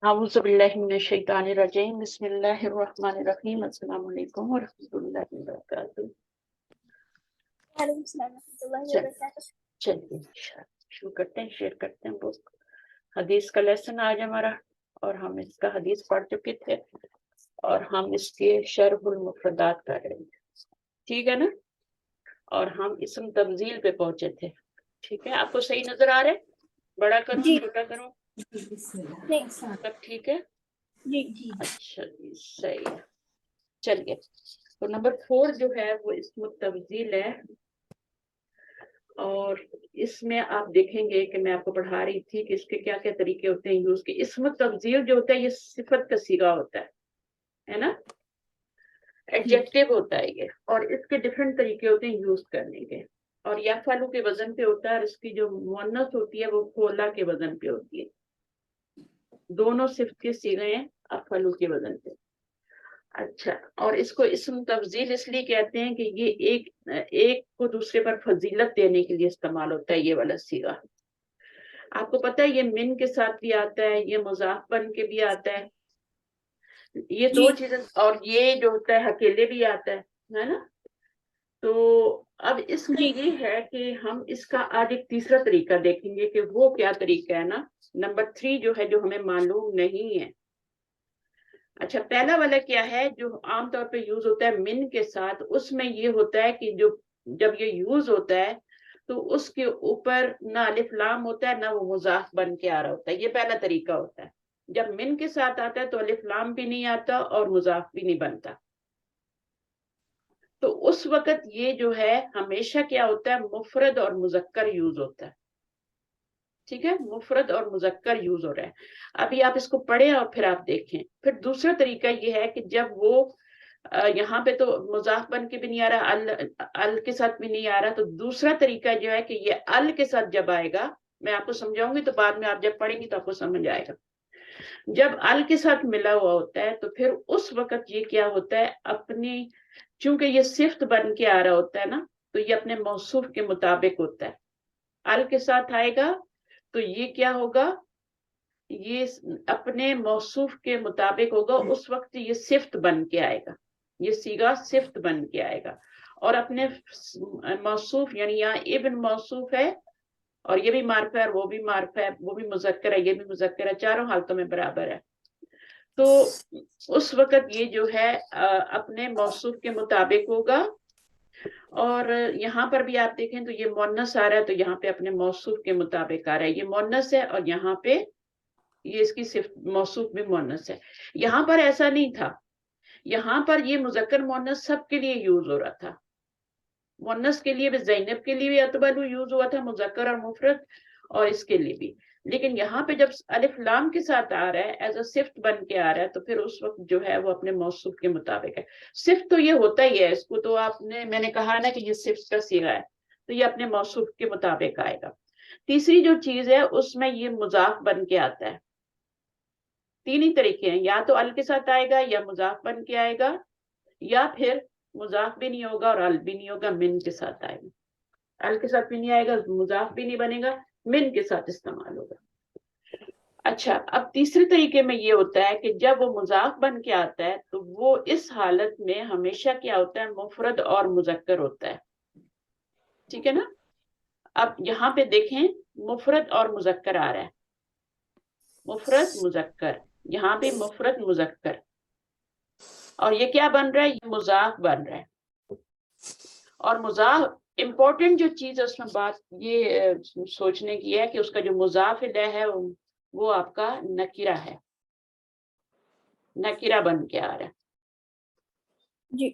اعوذ باللہ من الشیطان الرجیم بسم اللہ الرحمن الرحیم السلام علیکم ورحمۃ اللہ وبرکاتہ۔ وعلیکم السلام ورحمۃ اللہ وبرکاتہ۔ چلیے شروع کرتے ہیں، شیئر کرتے ہیں بک حدیث کا لیسن آج ہمارا، اور ہم اس کا حدیث پڑھ چکے تھے اور ہم اس کے شرح المفردات کر رہے تھے، ٹھیک ہے نا؟ اور ہم اسم تبذیل پہ پہنچے تھے، ٹھیک ہے؟ آپ کو صحیح نظر آ رہا ہے؟ بڑا کروں چھوٹا کروں؟ سب ٹھیک ہے؟ جی اچھا جی صحیح ہے۔ چلیے تو نمبر 4 جو ہے وہ اسم تبذیل ہے، اور اس میں آپ دیکھیں گے کہ میں آپ کو پڑھا رہی تھی کہ اس کے کیا کیا طریقے ہوتے ہیں یوز کے۔ اسم تبذیل جو ہوتا ہے یہ صفت کا صیغہ ہوتا ہے نا، ایڈجیکٹو ہوتا ہے یہ، اور اس کے ڈفرینٹ طریقے ہوتے ہیں یوز کرنے کے، اور یفعلو کے وزن پہ ہوتا ہے، اور اس کی جو مؤنث ہوتی ہے وہ فعلا کے وزن پہ ہوتی ہے۔ دونوں صفت کے صیغے ہیں افعلو کے وزن پہ۔ اچھا، اور اس کو اسم تفضیل اس لیے کہتے ہیں کہ یہ ایک کو دوسرے پر فضیلت دینے کے لیے استعمال ہوتا ہے یہ والا صیغہ۔ آپ کو پتہ ہے یہ من کے ساتھ بھی آتا ہے، یہ مضاف بن کے بھی آتا ہے، یہ دو چیزیں، اور یہ جو ہوتا ہے اکیلے بھی آتا ہے نا؟ تو اب اس میں یہ ہے کہ ہم اس کا آج ایک تیسرا طریقہ دیکھیں گے کہ وہ کیا طریقہ ہے نا، نمبر 3 جو ہے جو ہمیں معلوم نہیں ہے۔ اچھا، پہلا والا کیا ہے جو عام طور پہ یوز ہوتا ہے من کے ساتھ، اس میں یہ ہوتا ہے کہ جب یہ یوز ہوتا ہے تو اس کے اوپر نہ الف لام ہوتا ہے نہ وہ مضاف بن کے آ رہا ہوتا ہے، یہ پہلا طریقہ ہوتا ہے۔ جب من کے ساتھ آتا ہے تو الف لام بھی نہیں آتا اور مضاف بھی نہیں بنتا، تو اس وقت یہ جو ہے ہمیشہ کیا ہوتا ہے مفرد اور مذکر یوز ہوتا ہے، ٹھیک ہے؟ مفرد اور مذکر یوز ہو رہا ہے۔ ابھی آپ اس کو پڑھیں اور پھر آپ دیکھیں۔ پھر دوسرا طریقہ یہ ہے کہ جب وہ یہاں پہ تو مضاف بن کے بھی نہیں آ رہا، ال کے ساتھ بھی نہیں آ رہا، تو دوسرا طریقہ جو ہے کہ یہ ال کے ساتھ جب آئے گا، میں آپ کو سمجھاؤں گی تو بعد میں آپ جب پڑھیں گی تو آپ کو سمجھ آئے گا۔ جب ال کے ساتھ ملا ہوا ہوتا ہے تو پھر اس وقت یہ کیا ہوتا ہے، اپنی چونکہ یہ صفت بن کے آ رہا ہوتا ہے نا، تو یہ اپنے موصوف کے مطابق ہوتا ہے۔ ال کے ساتھ آئے گا تو یہ کیا ہوگا، یہ اپنے موصوف کے مطابق ہوگا، اس وقت یہ صفت بن کے آئے گا، یہ صیغہ صفت بن کے آئے گا، اور اپنے موصوف یعنی یہاں ابن موصوف ہے اور یہ بھی معرفہ ہے، وہ بھی معرفہ ہے، وہ بھی مذکر ہے، یہ بھی مذکر ہے، چاروں حالتوں میں برابر ہے، تو اس وقت یہ جو ہے اپنے موصوف کے مطابق ہوگا۔ اور یہاں پر بھی آپ دیکھیں تو یہ مؤنث آ رہا ہے تو یہاں پہ اپنے موصوف کے مطابق آ رہا ہے، یہ مؤنث ہے اور یہاں پہ یہ اس کی صفت موصوف بھی مؤنث ہے۔ یہاں پر ایسا نہیں تھا، یہاں پر یہ مذکر مؤنث سب کے لیے یوز ہو رہا تھا، مؤنث کے لیے بھی، زینب کے لیے بھی اتبلو یوز ہوا تھا، مذکر اور مفرد، اور اس کے لیے بھی، لیکن یہاں پہ جب الف لام کے ساتھ آ رہا ہے ایز اے صفت بن کے آ رہا ہے تو پھر اس وقت جو ہے وہ اپنے موصوف کے مطابق ہے۔ صفت تو یہ ہوتا ہی ہے، اس کو تو میں نے کہا نا کہ یہ صفت کا صیغہ ہے تو یہ اپنے موصوف کے مطابق آئے گا۔ تیسری جو چیز ہے اس میں یہ مضاف بن کے آتا ہے۔ تین ہی طریقے ہیں، یا تو ال کے ساتھ آئے گا، یا مضاف بن کے آئے گا، یا پھر مضاف بھی نہیں ہوگا اور ال بھی نہیں ہوگا، من کے ساتھ آئے گا۔ ال کے ساتھ بھی نہیں آئے گا، مضاف بھی نہیں بنے گا، من کے ساتھ استعمال ہوگا۔ اچھا، اب تیسرے طریقے میں یہ ہوتا ہے کہ جب وہ مضاف بن کے آتا ہے تو وہ اس حالت میں ہمیشہ کیا ہوتا ہے، مفرد اور مذکر ہوتا ہے، ٹھیک ہے نا؟ اب یہاں پہ دیکھیں مفرد اور مذکر آ رہا ہے، مفرد مذکر، یہاں پہ مفرد مذکر، اور یہ کیا بن رہا ہے، یہ مضاف بن رہا ہے۔ اور مضاف امپورٹنٹ جو چیز ہے اس میں بات یہ سوچنے کی ہے کہ اس کا جو مضاف الیہ ہے وہ آپ کا نکرہ ہے، نکرہ بن کے آ رہا ہے، جی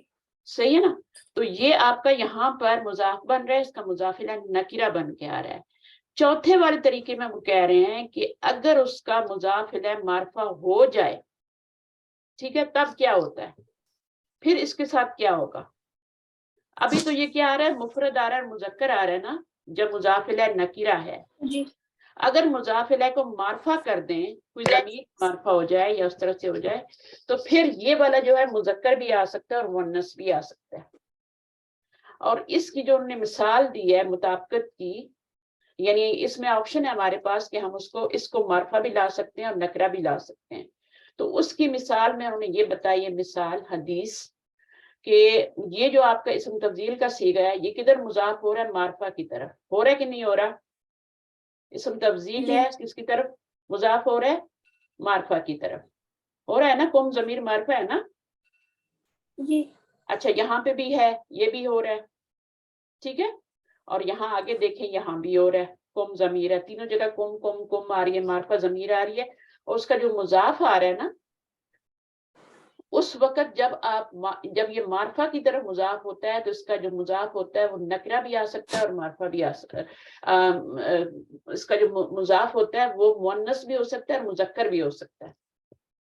صحیح ہے نا؟ تو یہ آپ کا یہاں پر مضاف بن رہا ہے، اس کا مضاف الیہ نکرہ بن کے آ رہا ہے۔ چوتھے والے طریقے میں وہ کہہ رہے ہیں کہ اگر اس کا مضاف الیہ معرفہ ہو جائے، ٹھیک ہے، تب کیا ہوتا ہے، پھر اس کے ساتھ کیا ہوگا۔ ابھی تو یہ کیا آ رہا ہے، مفرد آ رہا ہے، مذکر آ رہا ہے نا، جب مضاف الیہ نکرہ ہے۔ جی اگر مضاف الیہ کو معرفہ کر دیں، کوئی ضمیر معرفہ ہو جائے یا اس طرح سے ہو جائے، تو پھر یہ والا جو ہے مذکر بھی آ سکتا ہے اور مؤنث بھی آ سکتا ہے۔ اور اس کی جو انہوں نے مثال دی ہے مطابقت کی، یعنی اس میں آپشن ہے ہمارے پاس کہ ہم اس کو معرفہ بھی لا سکتے ہیں اور نکرہ بھی لا سکتے ہیں. تو اس کی مثال میں انہوں نے یہ بتائی ہے مثال حدیث کہ یہ جو آپ کا اسم تفضیل کا صیغہ ہے یہ کدھر مضاف ہو رہا ہے معرفہ کی طرف. ہو رہا ہے کہ نہیں ہو رہا؟ اسم تفضیل جی ہے کس کی طرف مضاف ہو رہا ہے؟ معرفہ کی طرف ہو رہا ہے نا. قم ضمیر معرفہ ہے نا. جی اچھا یہاں پہ بھی ہے یہ بھی ہو رہا ہے ٹھیک ہے. اور یہاں آگے دیکھیں یہاں بھی ہو رہا ہے کم ضمیر ہے تینوں جگہ کم کم کم آ رہی ہے معرفہ ضمیر آ رہی ہے. اور اس کا جو مضاف آ رہا ہے نا اس وقت جب یہ معرفہ کی طرف مضاف ہوتا ہے تو اس کا جو مضاف ہوتا ہے وہ نکرہ بھی آ سکتا ہے اور معرفہ بھی آ سکتا ہے. اس کا جو مضاف ہوتا ہے وہ مؤنث بھی ہو سکتا ہے اور مذکر بھی ہو سکتا ہے.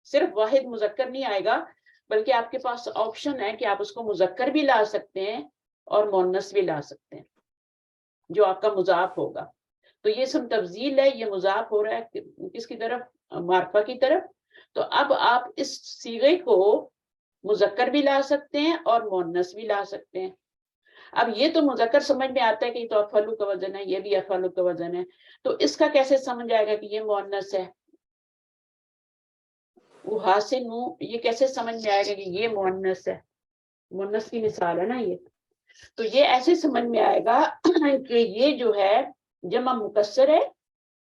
صرف واحد مذکر نہیں آئے گا بلکہ آپ کے پاس آپشن ہے کہ آپ اس کو مذکر بھی لا سکتے ہیں اور مؤنث بھی لا سکتے ہیں جو آپ کا مضاف ہوگا. تو یہ اسم تفضیل ہے یہ مضاف ہو رہا ہے کس کی طرف؟ معرفہ کی طرف. تو اب آپ اس صیغے کو مذکر بھی لا سکتے ہیں اور مؤنث بھی لا سکتے ہیں. اب یہ تو مذکر سمجھ میں آتا ہے کہ یہ تو افعلو کا وزن ہے یہ بھی افعلو کا وزن ہے. تو اس کا کیسے سمجھ آئے گا کہ یہ مؤنث ہے؟ وہ حاسن یہ کیسے سمجھ میں آئے گا کہ یہ مؤنث ہے؟ مؤنث کی مثال ہے نا یہ. تو یہ ایسے سمجھ میں آئے گا کہ یہ جو ہے جمع مکسر ہے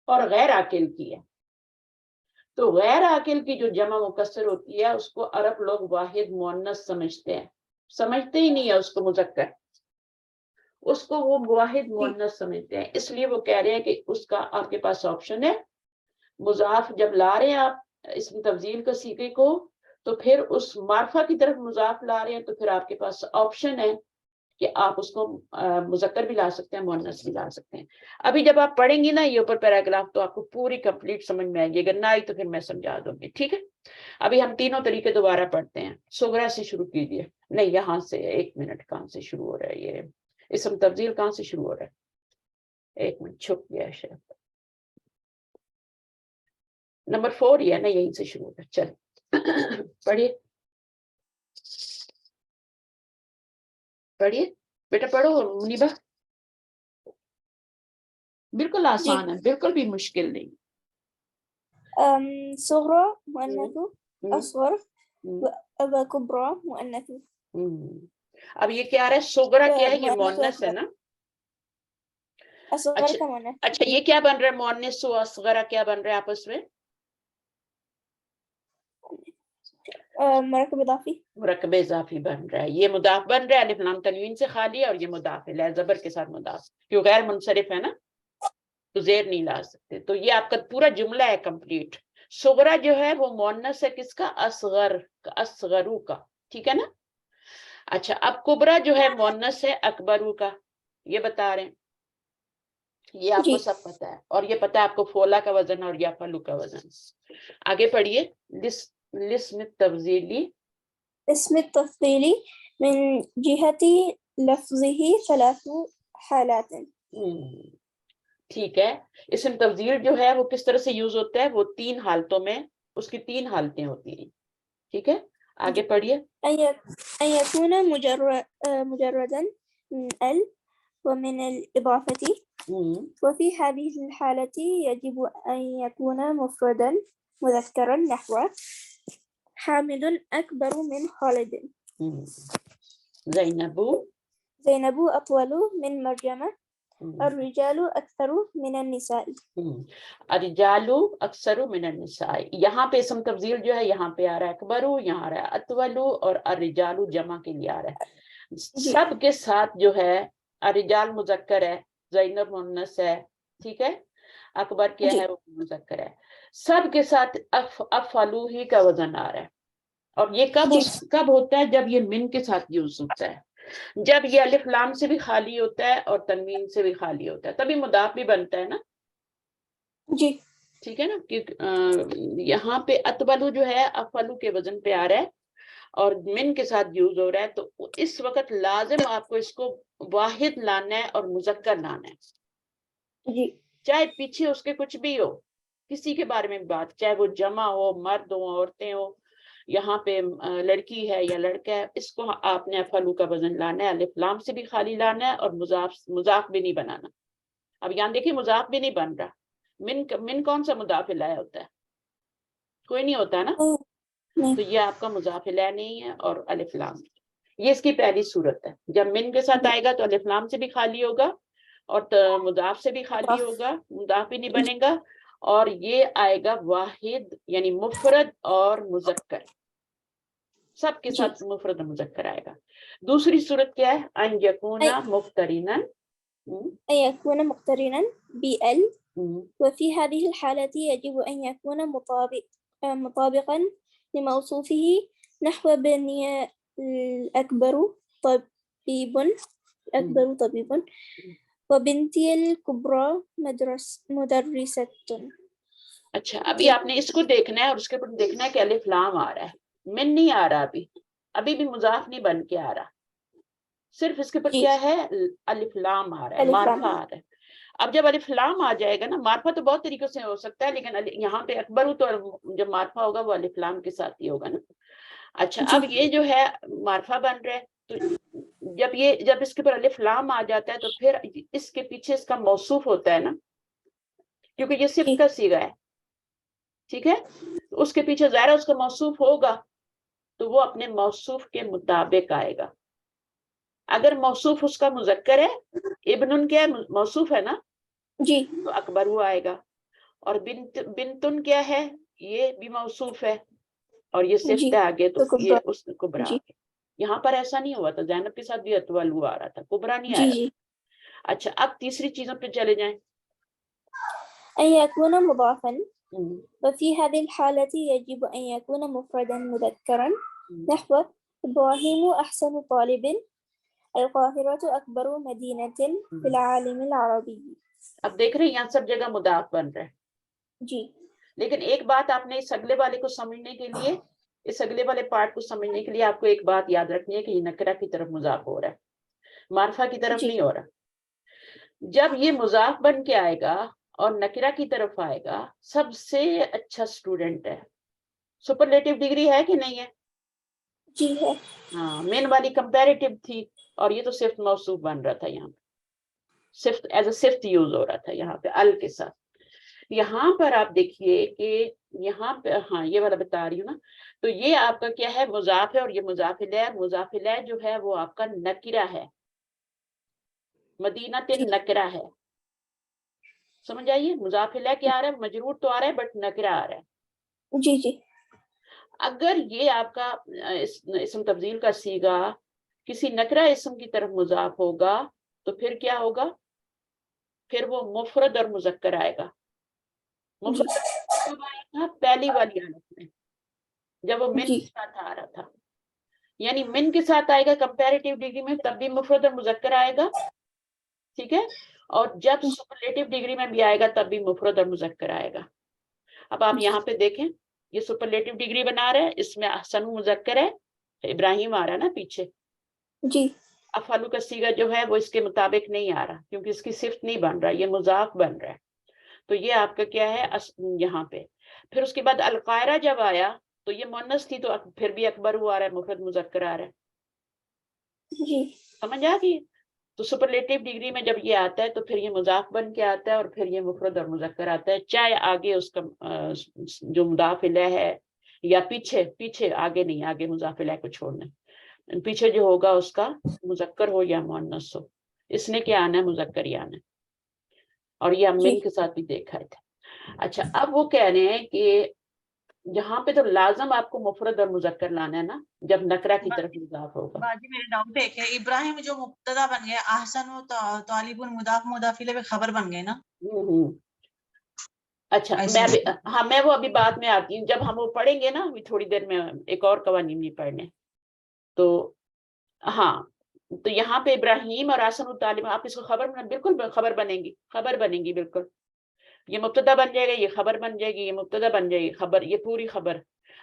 اور غیر عاقل کی ہے. تو غیر عاقل کی جو جمع مکسر ہوتی ہے اس کو عرب لوگ واحد مؤنث سمجھتے ہیں. سمجھتے ہی نہیں ہے اس کو مذکر اس کو وہ واحد مؤنث سمجھتے ہیں. اس لیے وہ کہہ رہے ہیں کہ اس کا آپ کے پاس آپشن ہے مضاف جب لا رہے ہیں آپ اسم تفضیل کا صیغے کو تو پھر اس معرفہ کی طرف مضاف لا رہے ہیں تو پھر آپ کے پاس آپشن ہے کہ آپ اس کو مذکر بھی لا سکتے ہیں مؤنث بھی لا سکتے ہیں. ابھی جب آپ پڑھیں گی نا یہ اوپر پیراگراف تو آپ کو پوری کمپلیٹ سمجھ میں آئے گی. اگر نہ آئی تو پھر میں سمجھا دوں گی ٹھیک ہے. ابھی ہم تینوں طریقے دوبارہ پڑھتے ہیں. صغرا سے شروع کیجیے. نہیں یہاں سے ایک منٹ کہاں سے شروع ہو رہا ہے یہ اسم تفضیل کہاں سے شروع ہو رہا ہے؟ ایک منٹ چھپ گیا شاید. نمبر 4 ہی ہے نا یہیں سے شروع ہو رہا ہے. چل پڑھیے پڑھیے بیٹا پڑھو منیبا. بالکل آسان ہے بالکل بھی مشکل نہیں. صغرى مؤنث ہم، أصغر ہم، وكبرى مؤنث. اب یہ کیا رہا ہے صغرا کیا ہے یہ مؤنث مؤنث ہے نا. أصغر اچھا كمؤنث. اچھا یہ کیا بن رہا ہے مؤنث و اصغرا کیا بن رہا ہے آپس میں؟ مركب إضافي. مرکب اضافی بن رہا ہے. یہ مضاف بن رہا ہے الف لام تنوین سے خالی ہے اور یہ مضاف ہے زبر کے ساتھ مضاف کیوں غیر منصرف ہے نا تو زیر نہیں لا سکتے. تو یہ آپ کا پورا جملہ ہے کمپلیٹ. صغرا جو ہے وہ مؤنث ہے کس کا؟ اصغر اصغرو کا ٹھیک ہے نا. اچھا اب کبرا جو ہے مؤنث ہے اکبرو کا یہ بتا رہے ہیں. یہ آپ کو جی. سب پتا ہے اور یہ پتا ہے آپ کو فولا کا وزن اور یا فلو کا وزن. آگے پڑھیے. لسم تفضیلی اسم التفضيل من جهة لفظه 3 حالات. ٹھیک ہے. اسم تفضیل جو ہے وہ کس طرح سے یوز ہوتا ہے؟ وہ 3 حالتوں میں اس کی 3 حالتیں ہوتی ہیں ٹھیک ہے. آگے پڑھیے. أن يكون مجردا من ال ومن الإضافة. وفي هذه الحالة يجب أن يكون مفردا مذكرا نحو حامد أكبر من خالد. زينب أطول من مريم. الرجال أكثر من النساء. الرجال اکثر من النساء. یہاں پہ اسم تفضیل جو ہے یہاں پہ آ رہا ہے اکبرو یہاں آ رہا ہے اطولو اور الرجال جمع کے لیے آ رہا ہے. سب کے ساتھ جو ہے الرجال مذکر ہے زینب مؤنث ہے ٹھیک ہے. اکبر کیا ہے وہ مذکر ہے. سب کے ساتھ افعلو ہی کا وزن آ رہا ہے. اور یہ کب ہوتا ہے؟ جب یہ من کے ساتھ یوز ہوتا ہے. جب یہ الف لام سے بھی خالی ہوتا ہے اور تنوین سے بھی خالی ہوتا ہے تبھی مضاف بھی بنتا ہے نا جی ٹھیک ہے نا. یہاں پہ اتبلو جو ہے افعلو کے وزن پہ آ رہا ہے اور من کے ساتھ یوز ہو رہا ہے. تو اس وقت لازم آپ کو اس کو واحد لانا ہے اور مذکر لانا ہے جی چاہے پیچھے اس کے کچھ بھی ہو کسی کے بارے میں بات چاہے وہ جمع ہو مرد ہو عورتیں ہو یہاں پہ لڑکی ہے یا لڑکا ہے اس کو آپ نے افعلو کا وزن لانا ہے الف لام سے بھی خالی لانا ہے اور مضاف بھی نہیں بنانا. اب یہاں دیکھیے مضاف بھی نہیں بن رہا. من کون سا مضاف الیہ ہوتا ہے؟ کوئی نہیں ہوتا نا. نہیں. تو یہ آپ کا مضاف الیہ نہیں ہے اور الف لام. یہ اس کی پہلی صورت ہے. جب من کے ساتھ آئے گا تو الف لام سے بھی خالی ہوگا اور مضاف سے بھی خالی ہوگا, مضاف بھی نہیں بنے گا, اور یہ آئے گا واحد یعنی مفرد اور مذکر, سب کے ساتھ مفرد اور مذکر آئے گا. دوسری صورت کیا ہے؟ ان یکون مقترنا, أن يكون مقترنا بال وفي هذه الحالة يجب أن يكون مطابقا لموصوفه نحو بني الأكبر طبيب وبنتي الكبرى مدرسة. اچھا ابھی آپ نے اس کو دیکھنا ہے اور اس کے اوپر دیکھنا ہے کہ الف لام آ رہا ہے, من نہیں آ رہا, ابھی بھی مضاف نہیں بن کے آ رہا, صرف اس کے اوپر کیا ہے الف لام آ رہا ہے, معرفہ آ رہا ہے. اب جب الف لام آ جائے گا نا, معرفہ تو بہت طریقوں سے ہو سکتا ہے لیکن یہاں پہ اکبر تو جب معرفہ ہوگا وہ الف لام کے ساتھ ہی ہوگا نا. اچھا اب یہ جو ہے معرفہ بن رہا ہے, تو جب اس کے اوپر الف لام آ جاتا ہے تو پھر اس کے پیچھے اس کا موصوف ہوتا ہے نا, کیونکہ یہ صفت کا صیغہ ہے, ٹھیک ہے, اس کے پیچھے ظاہر اس کا موصوف ہوگا تو وہ اپنے موصوف کے مطابق آئے گا. اگر موصوف اس کا مذکر ہے, ابن کیا ہے موصوف ہے نا, جی, تو اکبر ہوا آئے گا, اور بنتن کیا ہے, یہ بھی موصوف ہے اور یہ صفت ہے آگے, تو یہ اس کبرا. یہاں پر ایسا نہیں ہوا تھا, زینب کے ساتھ بھی اتول آ رہا تھا, کبرا نہیں آیا. اچھا اب تیسری چیزوں پہ چلے جائیں. أن يكون مضافا وفي هذه الحالة يجب أن يكون مفردا مذكرا نحو إبراهيم أحسن طالب القاهرة أكبر مدينة في العالم العربي. اب دیکھ رہے ہیں یہاں سب جگہ مضاف بن رہا ہے. جی, لیکن ایک بات آپ نے اس اگلے والے کو سمجھنے کے لیے, اس اگلے والے پارٹ کو سمجھنے کے لیے آپ کو ایک بات یاد رکھنی ہے کہ یہ نکرہ کی طرف مضاف ہو رہا ہے, معرفہ کی طرف نہیں ہو رہا. جب یہ مضاف بن کے آئے گا اور نکرہ کی طرف آئے گا, سب سے اچھا اسٹوڈنٹ ہے. سپرلیٹو ڈگری ہے کہ نہیں ہے؟ جی ہے. ہاں, مین والی کمپیریٹو تھی اور یہ تو صرف موصوف بن رہا تھا, یہاں پہ صرف ایز اے صرف یوز ہو رہا تھا یہاں پہ ال کے ساتھ. یہاں پر آپ دیکھیے کہ یہاں پہ, ہاں یہ والا بتا رہی ہوں نا, تو یہ آپ کا کیا ہے, مضاف ہے, اور یہ مضاف الیہ. مضاف الیہ جو ہے وہ آپ کا نکرہ ہے, مدینہ نکرہ ہے. سمجھ آئیے, مضاف الیہ کیا آ رہا ہے, مجرور تو آ رہا ہے بٹ نکرہ آ رہا ہے. جی جی. اگر یہ آپ کا اسم تفضیل کا صیغہ کسی نکرہ اسم کی طرف مضاف ہوگا تو پھر کیا ہوگا, پھر وہ مفرد اور مذکر آئے گا. مفرد کب آئے گا؟ پہلی والی حالت میں, جب وہ من کے ساتھ آ رہا تھا. یعنی من کے ساتھ آئے گا کمپیریٹیو ڈگری میں, تب بھی مفرد اور مذکر آئے گا, ٹھیک ہے, اور جب سپرلیٹو ڈگری میں بھی آئے گا تب بھی مفرد اور مذکر آئے گا. اب آپ یہاں پہ دیکھیں, یہ سپرلیٹو ڈگری بنا رہا ہے, اس میں احسن مذکر ہے, ابراہیم آ رہا ہے نا پیچھے. جی, افعلوا کا صیغہ جو ہے وہ اس کے مطابق نہیں آ رہا کیونکہ اس کی صفت نہیں بن رہا, یہ مضاف بن رہا ہے. تو یہ آپ کا کیا ہے یہاں پہ. پھر اس کے بعد القاہرہ جب آیا تو یہ مؤنث تھی, تو پھر بھی اکبر ہوا آ رہا ہے, مفرد مذکر آ رہا ہے. جی, سمجھ آ گئی. تو سپرلیٹو ڈگری میں جب یہ آتا ہے تو پھر یہ مضاف بن کے آتا ہے اور پھر یہ مفرد اور مذکر آتا ہے, چاہے آگے اس کا جو مضاف الیہ ہے یا پیچھے آگے نہیں, آگے مضاف الیہ کو چھوڑنا, پیچھے جو ہوگا اس کا مذکر ہو یا مؤنث ہو, اس نے کیا آنا ہے, مذکر ہی آنا ہے. اور یہ امین کے ساتھ بھی دیکھا تھا. اچھا اب وہ کہہ رہے ہیں کہ یہاں پہ تو لازم آپ کو مفرد اور مذکر لانا ہے نا جب نکرہ کی طرف مضاف ہوگا. باجی میرا ڈاؤٹ ہے کہ ابراہیم جو مبتدا بن گیا, احسن و طالب مضاف مضاف الیہ خبر بن گئے نا. اچھا میں وہ ابھی بعد میں آتی ہوں, جب ہم وہ پڑھیں گے نا ابھی تھوڑی دیر میں, ایک اور قوانین نہیں پڑھنے. تو ہاں, تو یہاں پہ ابراہیم اور احسن الطالب, آپ اس کو بالکل خبر بنے گی بالکل. یہ مبتدا بن جائے گا, یہ خبر بن جائے گی, یہ مبتدا بن جائے گی, خبر, یہ پوری خبر.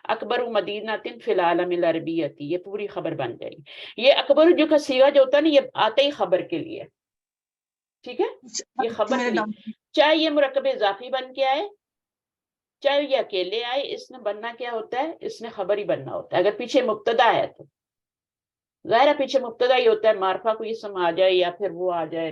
اکبر مدینہ فی العالم العربیتی, یہ پوری خبر بن جائے گی. یہ اکبر جو کا صیغہ جو ہوتا ہے نا, یہ آتا ہی خبر کے لیے, ٹھیک ہے, یہ خبر کے لیے, چاہے یہ مرکب اضافی بن کے آئے چاہے یہ اکیلے آئے, اس میں بننا کیا ہوتا ہے, اس میں خبر ہی بننا ہوتا ہے. اگر پیچھے مبتدا ہے تو ظاہر ہے پیچھے مبتدا ہی ہوتا ہے, معرفہ کو یہ سم آ جائے یا پھر وہ آ جائے,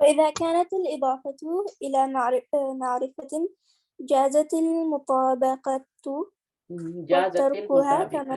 وإذا كانت الإضافة إلى معرفة جازت المطابقة وتركها كما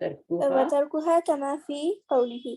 وتركها كما في قوله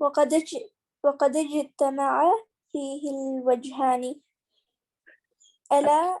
وقد اجتمع فيه الوجهان ألا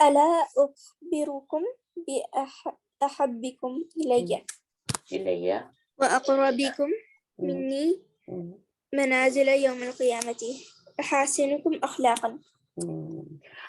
ألا أخبركم بأحبكم إلي وأقربكم مني منازل يوم القيامة أحاسنكم أخلاقا।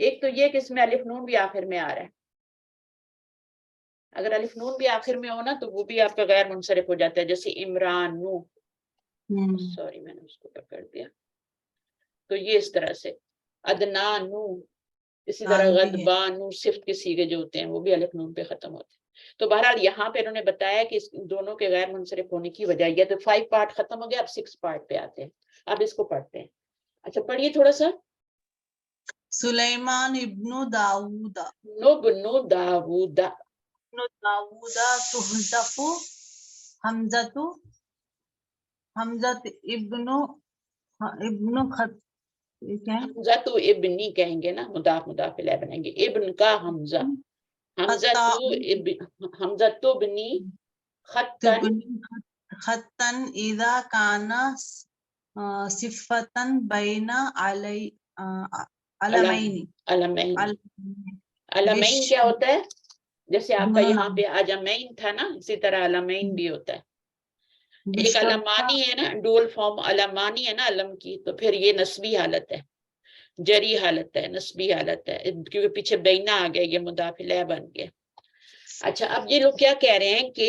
ایک تو یہ کہ اس میں الف نون بھی آخر میں آ رہا ہے. اگر الف نون بھی آخر میں ہو نا تو وہ بھی آپ کا غیر منصرف ہو جاتا ہے, جیسے عمران نو, سوری میں نے اس کو پکڑ دیا. تو یہ اس طرح سے ادنانو, اسی طرح غضبانو, صفت کے سیغے جو ہوتے ہیں وہ بھی الف نون پہ ختم ہوتے ہیں. تو بہرحال یہاں پہ انہوں نے بتایا کہ اس دونوں کے غیر منصرف ہونے کی وجہ یہ تو 5 پارٹ ختم ہو گیا, اب 6 پارٹ پہ آتے ہیں. اب اس کو پڑھتے ہیں. اچھا پڑھیے تھوڑا سا. سلیمان ابن داؤد نبنو داود, تحذف حمزۃ ابن خط کیا ہے؟ حمزہ تو ابنی کہیں گے نا, مضاف مضاف الیہ بنیں گے, ابن کا حمزہ, حمزہ تو بنی خطن, خطن اذا کان صفتن بین علمین. علمین. علمین کیا ہوتا ہے؟ جیسے آپ کا یہاں پہ اجمین تھا نا, اسی طرح علمین بھی ہوتا ہے. ایک علمانی ہے نا, ڈول فارم علمانی ہے نا علم کی, تو پھر یہ نسبی حالت ہے, جری حالت ہے, نسبی حالت ہے, کیونکہ پیچھے بینا آ گیا, یہ مضاف الیہ بن گیا. اچھا اب یہ لوگ کیا کہہ رہے ہیں کہ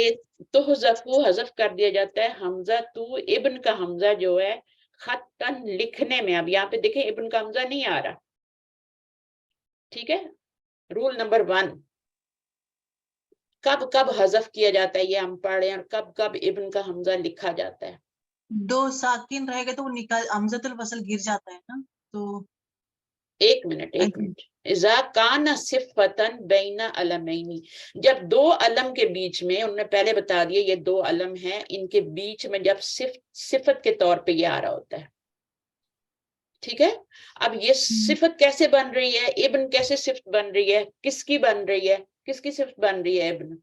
تحذفو حذف کر دیا جاتا ہے حمزہ تو ابن کا حمزہ جو ہے خطن لکھنے میں. اب یہاں پہ دیکھیں ابن کا حمزہ نہیں آ رہا, ٹھیک ہے. رول نمبر 1, کب کب حذف کیا جاتا ہے یہ ہم پڑھ رہے ہیں, اور کب کب ابن کا حمزہ لکھا جاتا ہے. دو ساکن رہے گا تو وہ نکال حمزۃ الوصل گر جاتا ہے نا. تو ایک منٹ اذا کان صفتن بین علمین, جب دو علم کے بیچ میں, انہوں نے پہلے بتا دیا یہ دو علم ہیں, ان کے بیچ میں جب صفت کے طور پہ یہ آ رہا ہوتا ہے, ٹھیک ہے. اب یہ صفت کیسے بن رہی ہے, ابن کیسے صفت بن رہی ہے, کس کی بن رہی ہے, کس کی صفت بن رہی ہے ابن,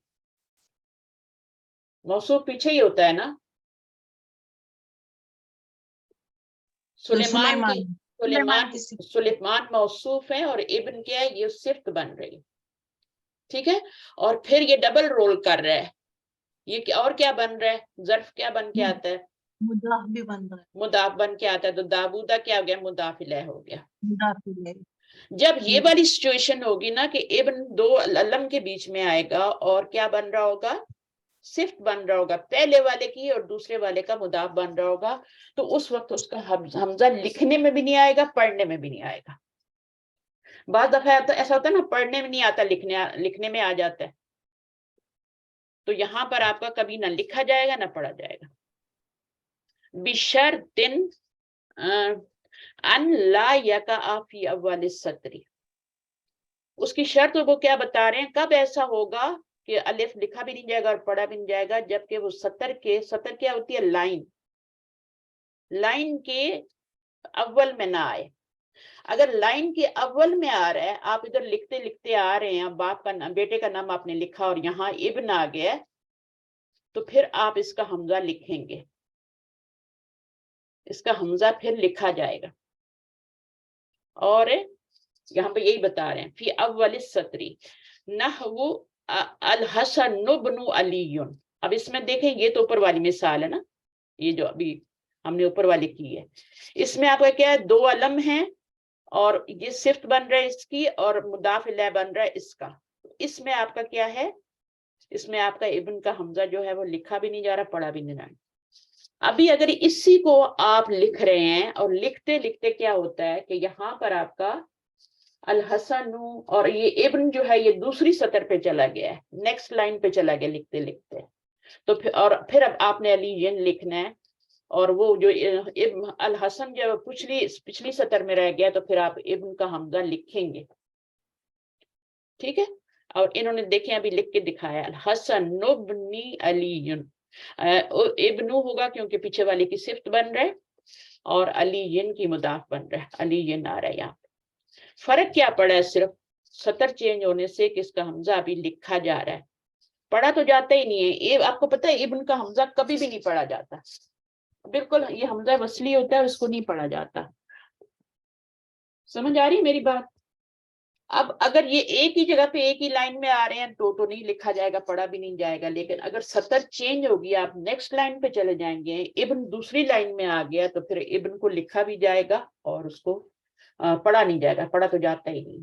موصوف پیچھے ہی ہوتا ہے نا. سلیمان موصوف ہے اور ابن کیا ہے, یہ صفت بن رہی, ٹھیک ہے. اور پھر یہ ڈبل رول کر رہا ہے, یہ اور کیا بن رہا ہے, ظرف کیا بن کے آتا ہے, مضاف بھی بن رہا ہے, مضاف بن کے آتا ہے. تو داوودہ کیا ہو گیا, مضاف الیہ ہو گیا. مضاف الیہ. جب یہ والی سچویشن ہوگی نا کہ ابن دو علم کے بیچ میں آئے گا, اور کیا بن رہا ہوگا, صفت بن رہا ہوگا, پہلے والے کی اور دوسرے والے کا مضاف بن رہا ہوگا, تو اس وقت اس کا حمزہ لکھنے میں بھی نہیں آئے گا, پڑھنے میں بھی نہیں آئے گا. بعض دفعہ ایسا ہوتا ہے نا, پڑھنے میں نہیں آتا, لکھنے میں آ جاتا ہے. تو یہاں پر آپ کا کبھی نہ لکھا جائے گا نہ پڑھا جائے گا. بشرط ان لا یقع فی اول السطر, اس کی شرط وہ کیا بتا رہے ہیں, کب ایسا ہوگا کہ الف لکھا بھی نہیں جائے گا اور پڑھا بھی نہیں جائے گا, جبکہ وہ سطر کیا ہوتی ہے, لائن کے اول میں نہ آئے. اگر لائن کے اول میں آ رہا ہے, آپ ادھر لکھتے لکھتے آ رہے ہیں, باپ کا نام, بیٹے کا نام آپ نے لکھا اور یہاں ابن آ گیا, تو پھر آپ اس کا حمزہ لکھیں گے, اس کا حمزہ پھر لکھا جائے گا. اور یہاں پہ یہی بتا رہے ہیں فی اول السطر نحو الحسن بن علی. اب اس میں دیکھیں, یہ تو اوپر والی مثال ہے نا, یہ جو ابھی ہم نے اوپر والی کی ہے, اس میں آپ کا کیا ہے, دو علم ہیں اور یہ صفت بن رہا ہے اس کی, اور مضاف الیہ بن رہا ہے اس کا. اس میں آپ کا کیا ہے, اس میں آپ کا ابن کا حمزہ جو ہے وہ لکھا بھی نہیں جا رہا, پڑھا بھی نہیں جا رہا. ابھی اگر اسی کو آپ لکھ رہے ہیں, اور لکھتے لکھتے کیا ہوتا ہے کہ یہاں پر آپ کا الحسن, اور یہ ابن جو ہے یہ دوسری سطر پہ چلا گیا ہے, نیکسٹ لائن پہ چلا گیا لکھتے لکھتے. تو پھر اب آپ نے علی لکھنا ہے, اور وہ جو الحسن جو پچھلی سطر میں رہ گیا, تو پھر آپ ابن کا حمزہ لکھیں گے, ٹھیک ہے. اور انہوں نے دیکھیں ابھی لکھ کے دکھایا, الحسن بن علی, ابنو ہوگا کیونکہ پیچھے والے کی صفت بن رہا ہے, اور علی کی مضاف بن رہا ہے, علی آ رہا ہے یہاں. فرق کیا پڑا ہے, صرف سطر چینج ہونے سے کہ اس کا حمزہ ابھی لکھا جا رہا ہے, پڑھا تو جاتا ہی نہیں ہے. یہ آپ کو پتہ ہے ابن کا حمزہ کبھی بھی نہیں پڑھا جاتا, بالکل یہ حمزہ وصلی ہوتا ہے, اس کو نہیں پڑھا جاتا. سمجھ آ رہی میری بات؟ اب اگر یہ ایک ہی جگہ پہ ایک ہی لائن میں آ رہے ہیں تو نہیں لکھا جائے گا, پڑھا بھی نہیں جائے گا. لیکن اگر سطر چینج ہوگی, آپ نیکسٹ لائن پہ چلے جائیں گے, ابن دوسری لائن میں آ گیا, تو پھر ابن کو لکھا بھی جائے گا اور اس کو پڑھا نہیں جائے گا, پڑھا تو جاتا ہی نہیں.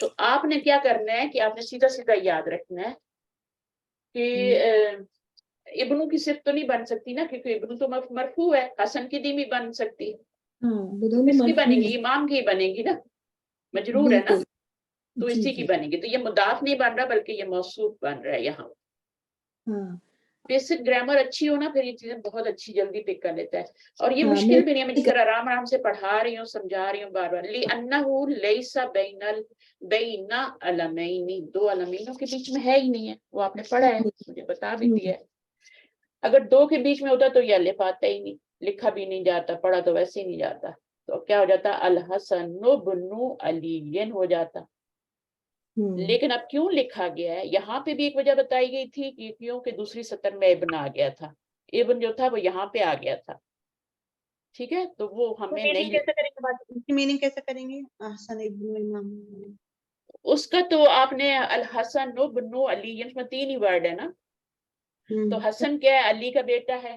تو آپ نے کیا کرنا ہے کہ آپ نے سیدھا سیدھا یاد رکھنا ہے کہ ابنو کی صرف تو نہیں بن سکتی نا، کیونکہ ابنو تو مرفوع ہے، حسن کی نہیں بن سکتی، ہاں وہ تو دونوں کس کی بنے مرفوع گی؟ ہیں. امام کی بنے گی نا، مجرور ہے نا، بالکل. تو جی اسی کی جی بنے گی. تو یہ مضاف نہیں بن رہا بلکہ یہ موصوف بن رہا ہے یہاں. ہاں بیسک گرامر اچھی ہونا پھر یہ چیزیں بہت اچھی جلدی پک کر لیتا ہے. اور یہ ہاں مشکل بھی نہیں ہے، میں جس طرح آرام آرام سے پڑھا رہی ہوں سمجھا رہی ہوں بار بار. لِأَنَّهُ لَيْسَ بَيْنَ عَلَمَيْنِ، دو علمینوں کے بیچ میں ہے ہی نہیں ہے، وہ آپ نے پڑھا ہے، مجھے بتا بھی دیا ہے. اگر دو کے بیچ میں ہوتا تو یہ الف آتا ہی نہیں، لکھا بھی نہیں جاتا، پڑھا تو ویسے ہی نہیں جاتا. تو کیا ہو جاتا؟ الحسن بن علی ہو جاتا. لیکن اب کیوں لکھا گیا ہے؟ یہاں پہ بھی ایک وجہ بتائی گئی تھی کہ کیوں کہ دوسری سطر میں ابن آ گیا تھا، ابن جو تھا وہ یہاں پہ آ گیا تھا. ٹھیک ہے، تو وہ ہمیں نہیں، کیسے کریں گے بات، اس کی میننگ کیسے کریں گے؟ احسن ابن امام. اس کا تو آپ نے الحسن بن علی، اس میں تین ہی ورڈ ہے نا. تو حسن کیا ہے؟ علی کا بیٹا ہے،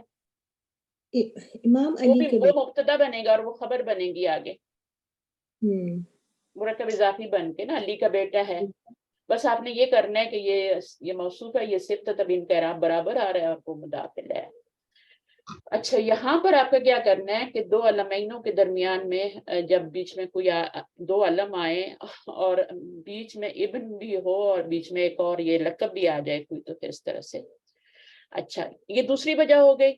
امام وہ علی بھی کے وہ مبتدا بنے گا اور وہ خبر بنے گی آگے، بیٹے. مرکب اضافی بن کے نا، علی کا بیٹا ہے. بس آپ نے یہ کرنا ہے کہ یہ موصوف ہے، یہ صفت تب ان کا اعراب برابر آ رہا ہے اور وہ مداخل ہے. اچھا یہاں پر آپ کا کیا کرنا ہے کہ دو علمینوں کے درمیان میں جب بیچ میں کوئی دو علم آئے اور بیچ میں ابن بھی ہو اور بیچ میں ایک اور یہ لقب بھی آ جائے کوئی، تو پھر اس طرح سے. اچھا یہ دوسری وجہ ہو گئی.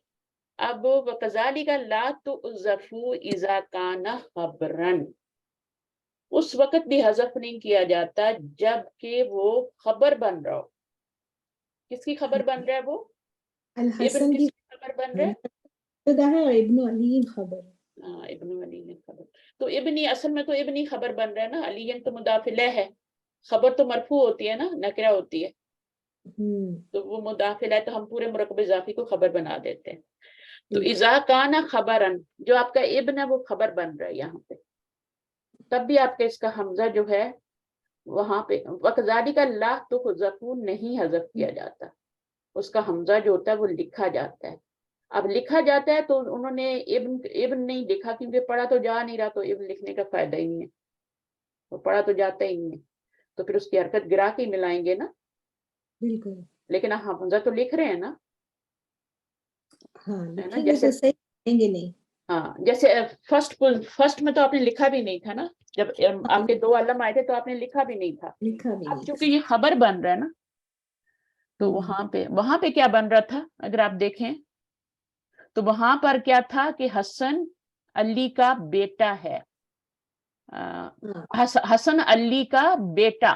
اب وَكَذَلِكَ لَا تُؤْذَفُ إِذَا كَانَ خَبْرًا، اس وقت بھی حذف نہیں کیا جاتا جب کہ وہ خبر بن رہا ہو. کس کی خبر بن رہا ہے وہ؟ ابن الحسن کس کی کی خبر بن رہا ہے؟ مبتدا ہے اور ابن علی خبر. ابن علی نے خبر. تو ابنی اصل میں تو ابنی خبر بن رہا ہے نا، علی تو مضاف الیہ ہے، خبر تو مرفوع ہوتی ہے نا، نکرہ ہوتی ہے، تو وہ مضاف الیہ تو ہم پورے مرکب اضافی کو خبر بنا دیتے ہیں. تو اذا کان خبرن، جو آپ کا ابن ہے وہ خبر بن رہا ہے یہاں پہ، تب بھی آپ کا اس کا حمزہ جو ہے وہاں پہ وَكَذَلِكَ لَا تُحْذَفُ نہیں حذف کیا جاتا، اس کا حمزہ جو ہوتا ہے وہ لکھا جاتا ہے. اب لکھا جاتا ہے تو انہوں نے ابن نہیں لکھا کیونکہ پڑھا تو جا نہیں رہا، تو ابن لکھنے کا فائدہ ہی نہیں ہے، وہ پڑھا تو جاتا ہی نہیں ہے، تو پھر اس کی حرکت گرا کے ملائیں گے نا. بالکل. لیکن حمزہ تو لکھ رہے ہیں نا، ہاں ہے نا، لکھیں گے جیسے تو صحیح لکھیں گے نہیں. ہاں جیسے فرسٹ میں تو آپ نے لکھا بھی نہیں تھا نا، جب آپ کے دو علم آئے تھے تو آپ نے لکھا بھی نہیں تھا. لکھا بھی اب نہیں چونکہ یہ خبر بن رہا ہے نا، تو وہاں پہ کیا بن رہا تھا اگر آپ دیکھیں تو وہاں پر کیا تھا کہ حسن علی کا بیٹا ہے، حسن علی کا بیٹا،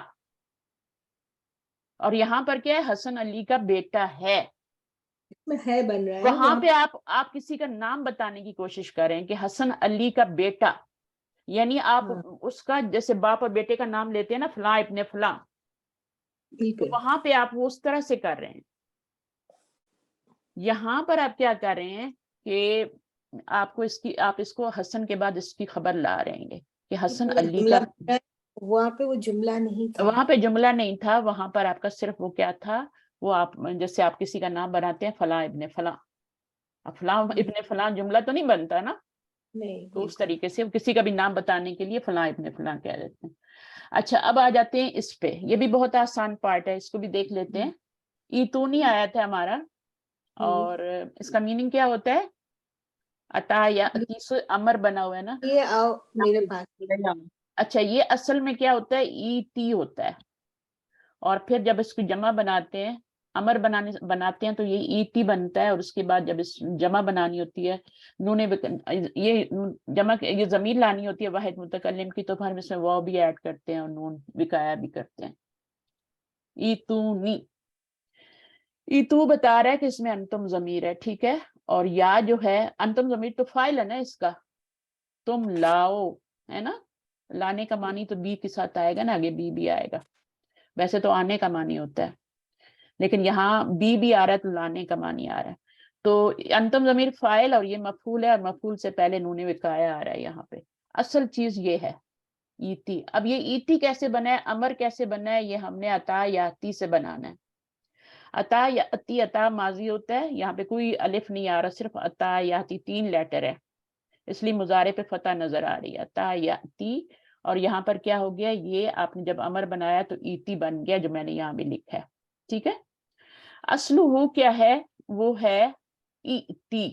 اور یہاں پر کیا ہے؟ حسن علی کا بیٹا ہے. میں ہے بن رہا ہے وہاں پہ آپ کسی کا نام بتانے کی کوشش کریں کہ حسن علی کا بیٹا، یعنی آپ اس کا جیسے باپ اور بیٹے کا نام لیتے ہیں نا، فلاں ابن فلاں، تو وہاں پہ آپ وہ اس طرح سے کر رہے ہیں. یہاں پر آپ کیا کر رہے ہیں کہ آپ اس کو حسن کے بعد اس کی خبر لا رہے ہیں کہ حسن علی کا. وہاں پہ وہ جملہ نہیں تھا، وہاں پہ جملہ نہیں تھا، وہاں پر آپ کا صرف وہ کیا تھا، وہ آپ جیسے آپ کسی کا نام بناتے ہیں فلاں ابن فلاں، فلاں ابن فلاں جملہ تو نہیں بنتا نا، تو اس طریقے سے کسی کا بھی نام بتانے کے لیے فلاں ابن فلاں کہہ دیتے ہیں. اچھا اب آ جاتے ہیں اس پہ، یہ بھی بہت آسان پارٹ ہے، اس کو بھی دیکھ لیتے ہیں. ایتونی آیا تھا ہمارا، اور اس کا میننگ کیا ہوتا ہے؟ عطا یا عطیس امر بنا ہوا ہے نا، یہ آؤ میرے پاس. اچھا یہ اصل میں کیا ہوتا ہے؟ ایتی ہوتا ہے، اور پھر جب اس کو جمع بناتے ہیں، امر بناتے ہیں تو یہ ایتی بنتا ہے، اور اس کے بعد جب اس جمع بنانی ہوتی ہے یہ جمع یہ ضمیر لانی ہوتی ہے واحد متکلم کی، تو پھر ہم اس میں واو بھی ایڈ کرتے ہیں اور نون وقایا بھی کرتے ہیں. ایتونی، ایتو بتا رہا ہے کہ اس میں انتم ضمیر ہے، ٹھیک ہے، اور یا جو ہے انتم ضمیر تو فاعل ہے نا اس کا، تم لاؤ ہے نا، لانے کا معنی تو بی کے ساتھ آئے گا نا، آگے بی بھی آئے گا، ویسے تو آنے کا معنی ہوتا ہے لیکن یہاں بی آ رہا ہے تو لانے کا معنی آ رہا ہے. تو انتم ضمیر فاعل اور یہ مفعول ہے، اور مفعول سے پہلے نون وقایا آ رہا ہے یہاں پہ. اصل چیز یہ ہے ایتی. اب یہ ایتی کیسے بنا ہے، امر کیسے بنا ہے، یہ ہم نے عطا یاتی سے بنانا ہے. عطا یاتی، عطا ماضی ہوتا ہے، یہاں پہ کوئی الف نہیں آ رہا، صرف عطا یاتی 3 لیٹر ہے، اس لیے مضارع پہ فتح نظر آ رہی ہے. عطا یاتی اور یہاں پر کیا ہو گیا, یہ آپ نے جب امر بنایا تو ایتی بن گیا, جو میں نے یہاں بھی لکھا ہے. ٹھیک ہے, اصلہ کیا ہے, وہ ہے ایتی.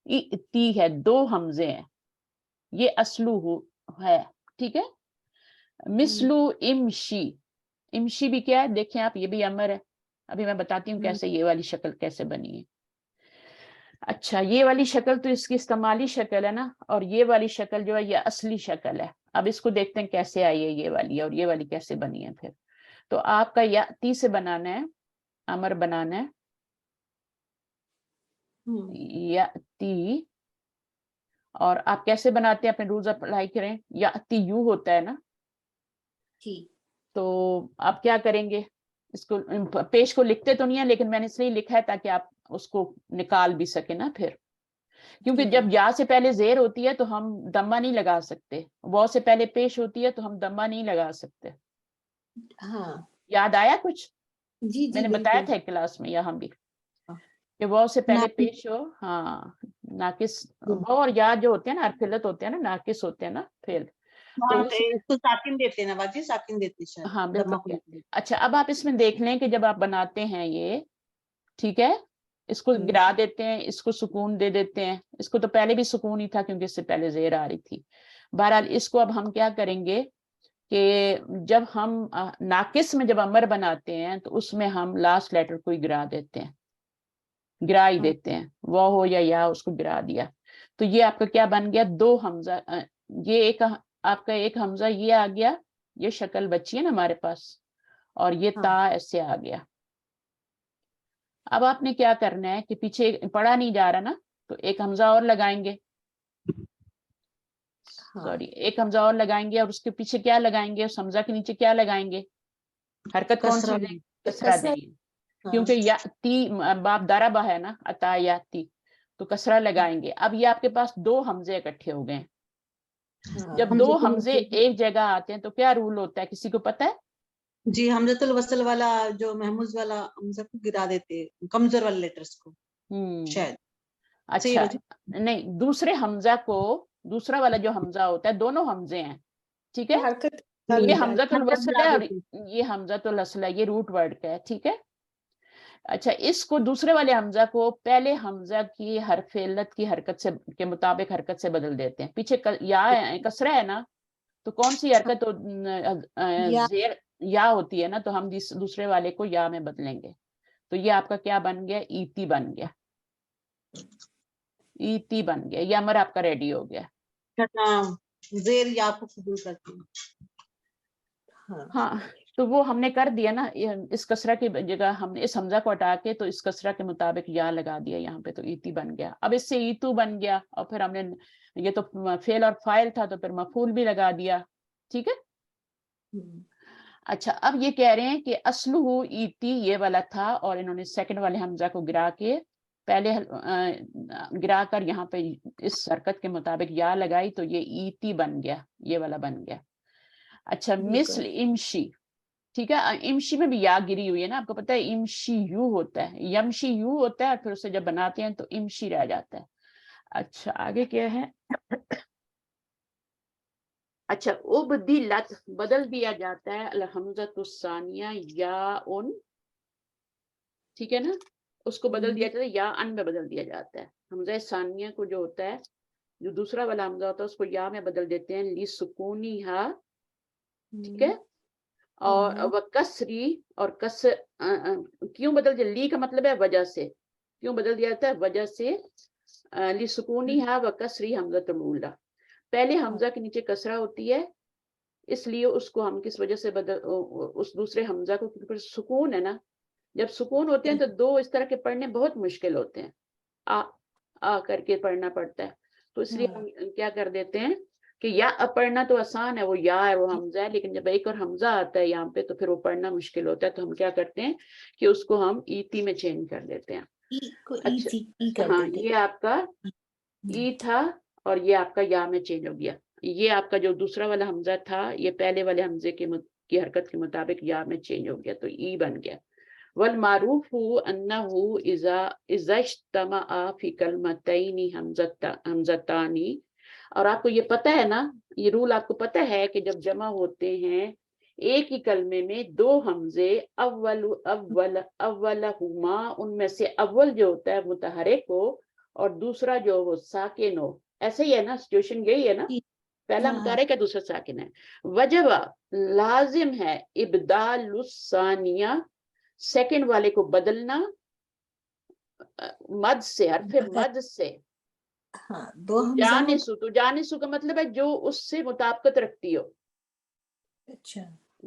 ایتی ہے, 2 حمزے ہیں, یہ اصلہ ہے. ٹھیک ہے, مثلو امشی. امشی بھی کیا ہے, دیکھیں آپ, یہ بھی امر ہے. ابھی میں بتاتی ہوں کیسے یہ والی شکل کیسے بنی ہے. اچھا, یہ والی شکل تو اس کی استعمالی شکل ہے نا, اور یہ والی شکل جو ہے یہ اصلی شکل ہے. اب اس کو دیکھتے ہیں کیسے آئی ہے یہ والی, اور یہ والی کیسے بنی ہے. پھر تو آپ کا یاتی سے بنانا ہے, امر بنانا ہے یاتی. اور آپ کیسے بناتے ہیں اپنے رولز اپلائی کریں. یاتی یو ہوتا ہے نا, تو آپ کیا کریں گے, اس کو پیش کو لکھتے تو نہیں ہے, لیکن میں نے اس لیے لکھا ہے تاکہ آپ اس کو نکال بھی سکیں نا پھر. کیونکہ جب یا سے پہلے زیر ہوتی ہے تو ہم دمہ نہیں لگا سکتے, واو سے پہلے پیش ہوتی ہے تو ہم دمہ نہیں لگا سکتے. ہاں, یاد آیا کچھ؟ جی میں جی نے بتایا بالکل. تھا کلاس میں یہاں بھی کہ واو سے پہلے پیش ہو. ہاں, ناقص واو اور یا جو ہوتے ہیں نا, ارفلت ہوتے ہیں نا, ناقص ہوتے ہیں نا پھر. تو اس کو ساکن دیتے ہیں نا باجی, ساکن دیتے ہیں شاید. ہاں دمہ بالکل. کو اچھا, اب آپ اس میں دیکھ لیں کہ جب آپ بناتے ہیں یہ, ٹھیک ہے, اس کو گرا دیتے ہیں, اس کو سکون دے دیتے ہیں. اس کو تو پہلے بھی سکون ہی تھا کیونکہ اس سے پہلے زیر آ رہی تھی. بہرحال اس کو اب ہم کیا کریں گے کہ جب ہم ناقص میں جب امر بناتے ہیں تو اس میں ہم لاسٹ لیٹر کو ہی گرا دیتے ہیں, گرا ہی دیتے ہیں. وہ ہو یا اس کو گرا دیا. تو یہ آپ کا کیا بن گیا, 2 حمزہ. یہ ایک آپ کا ایک حمزہ یہ آ گیا, یہ شکل بچی ہے نا ہمارے پاس, اور یہ تا ایسے آ گیا. اب آپ نے کیا کرنا ہے کہ پیچھے پڑھا نہیں جا رہا نا, تو ایک حمزہ اور لگائیں گے. سوری, ایک حمزہ اور لگائیں گے, اور اس کے پیچھے کیا لگائیں گے, اس حمزہ کے نیچے کیا لگائیں گے, حرکت کون سی دیں گے, کسرہ دیں گے. کیونکہ یاتی باب دربہ ہے نا, عطا یاتی, تو کسرہ لگائیں گے. اب یہ آپ کے پاس 2 حمزے اکٹھے ہو گئے. جب 2 حمزے ایک جگہ آتے ہیں تو کیا رول ہوتا ہے, کسی کو پتہ ہے؟ جی, حمزۃ الوصل والا جو محموز والا حمزہ کو گرا دیتے, کمزور والے لیٹرز کو شاید. اچھا, نہیں, دوسرے حمزہ کو, دوسرا والا جو حمزہ ہوتا ہے, دونوں حمزے ہیں, ٹھیک ہے, حرکت یہ حمزۃ الوصل ہے اور یہ حمزۃ الوصل ہے, یہ روٹ ورڈ کا ہے. ٹھیک ہے. اچھا, اس کو دوسرے والے حمزہ کو پہلے حمزہ کی حرف علت کی حرکت سے کے مطابق حرکت سے بدل دیتے ہیں. پیچھے یا کسرہ ہے نا, تو کون سی حرکت زیر یا ہوتی ہے نا, تو ہم دوسرے والے کو یا میں بدلیں گے. تو یہ آپ کا کیا بن گیا, ایتی بن گیا. ایتی بن گیا, یہ امر آپ کا ریڈی ہو گیا. زیر یا کو قبول کرتے ہیں. ہاں, تو وہ ہم نے کر دیا نا, اس کسرہ کی جگہ ہم نے اس حمزہ کو ہٹا کے تو اس کسرہ کے مطابق یا لگا دیا یہاں پہ, تو ایتی بن گیا. اب اس سے ایتو بن گیا, اور پھر ہم نے, یہ تو فعل اور فاعل تھا تو پھر مفعول بھی لگا دیا. ٹھیک ہے. اچھا, اب یہ کہہ رہے ہیں کہ اصلہ ایتی یہ والا تھا, اور انہوں نے سیکنڈ والے حمزہ کو گرا کے پہلے گرا کر یہاں پہ اس حرکت کے مطابق یا لگائی, تو یہ ایتی بن گیا, یہ والا بن گیا. اچھا, مثل امشی. ٹھیک ہے, امشی میں بھی یا گری ہوئی ہے نا, آپ کو پتہ ہے امشی یو ہوتا ہے, یمشی یو ہوتا ہے, اور پھر اسے جب بناتے ہیں تو امشی رہ جاتا ہے. اچھا, آگے کیا ہے. اچھا, ابدلت بدل دیا جاتا ہے الحمزۃ الثانیہ یا ان, ٹھیک ہے نا, اس کو بدل دیا جاتا ہے یا ان میں بدل دیا جاتا ہے. حمزہ ثانیہ کو جو ہوتا ہے, جو دوسرا والا حمزہ ہوتا ہے, اس کو یا میں بدل دیتے ہیں لی سکونی ہا. ٹھیک ہے. اور کسری, اور کیوں بدل دیا, لی کا مطلب ہے وجہ سے, کیوں بدل دیا جاتا ہے, وجہ سے. لی سکونی ہا و کسری حمزۃ الاولی, پہلے حمزہ کے نیچے کسرہ ہوتی ہے, اس لیے اس کو ہم کس وجہ سے اس دوسرے حمزہ کو, کیونکہ سکون ہے نا, جب سکون ہوتے ہیں تو 2 اس طرح کے پڑھنے بہت مشکل ہوتے ہیں, آ کر کے پڑھنا پڑتا ہے. تو اس لیے ہم کیا کر دیتے ہیں کہ یا پڑھنا تو آسان ہے, وہ یا ہے, وہ حمزہ ہے, لیکن جب ایک اور حمزہ آتا ہے یہاں پہ تو پھر وہ پڑھنا مشکل ہوتا ہے. تو ہم کیا کرتے ہیں کہ اس کو ہم ایتی میں چینج کر دیتے ہیں. اچھا, ہاں, یہ آپ کا ای تھا, اور یہ آپ کا یا میں چینج ہو گیا. یہ آپ کا جو دوسرا والا حمزہ تھا, یہ پہلے والے حمزے کی حرکت کے مطابق یا میں چینج ہو گیا, تو ای بن گیا. والمعروف انه اذا اجتمع في كلمتين حمزتان اور آپ کو یہ پتہ ہے نا, یہ رول آپ کو پتہ ہے کہ جب جمع ہوتے ہیں ایک ہی کلمے میں دو حمزے, اولہما, ان میں سے اول جو ہوتا ہے متحرک ہو اور دوسرا جو ہو ساکن ہو. ایسے ہی ہے نا, سچویشن یہی ہے نا, پہلا متحرک ہے دوسرا ساکن ہے. وجب لازم ہے ابدال الثانیہ, سیکنڈ والے کو بدلنا مد سے, حرف مد سے. ہاں دو حمزہ تو جانسو کا مطلب ہے جو اس سے مطابقت رکھتی ہو, اچھا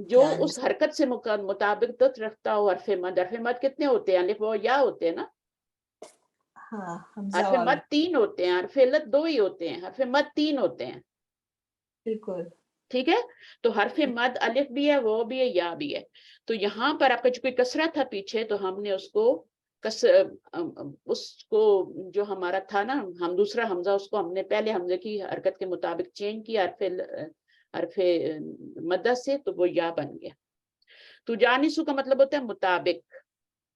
جو اس حرکت سے مطابقت رکھتا ہو. حرف مد, حرف مد کتنے ہوتے ہیں؟ الف و یا ہوتے ہیں نا. ہاں حمزہ حرف اور مد 3 ہوتے ہیں, حرف علت 2 ہی ہوتے ہیں, حرف مد 3 ہوتے ہیں. بالکل ٹھیک ہے, تو حرف مد الف بھی ہے, وہ بھی ہے, یا بھی ہے. تو یہاں پر آپ کا جو کوئی کسرہ تھا پیچھے, تو ہم نے اس کو جو ہمارا تھا نا, ہم دوسرا حمزہ, اس کو ہم نے پہلے حمزے کی حرکت کے مطابق چینج کیا حرف مدہ سے, تو وہ یا بن گیا. تو جانسو کا مطلب ہوتا ہے مطابق.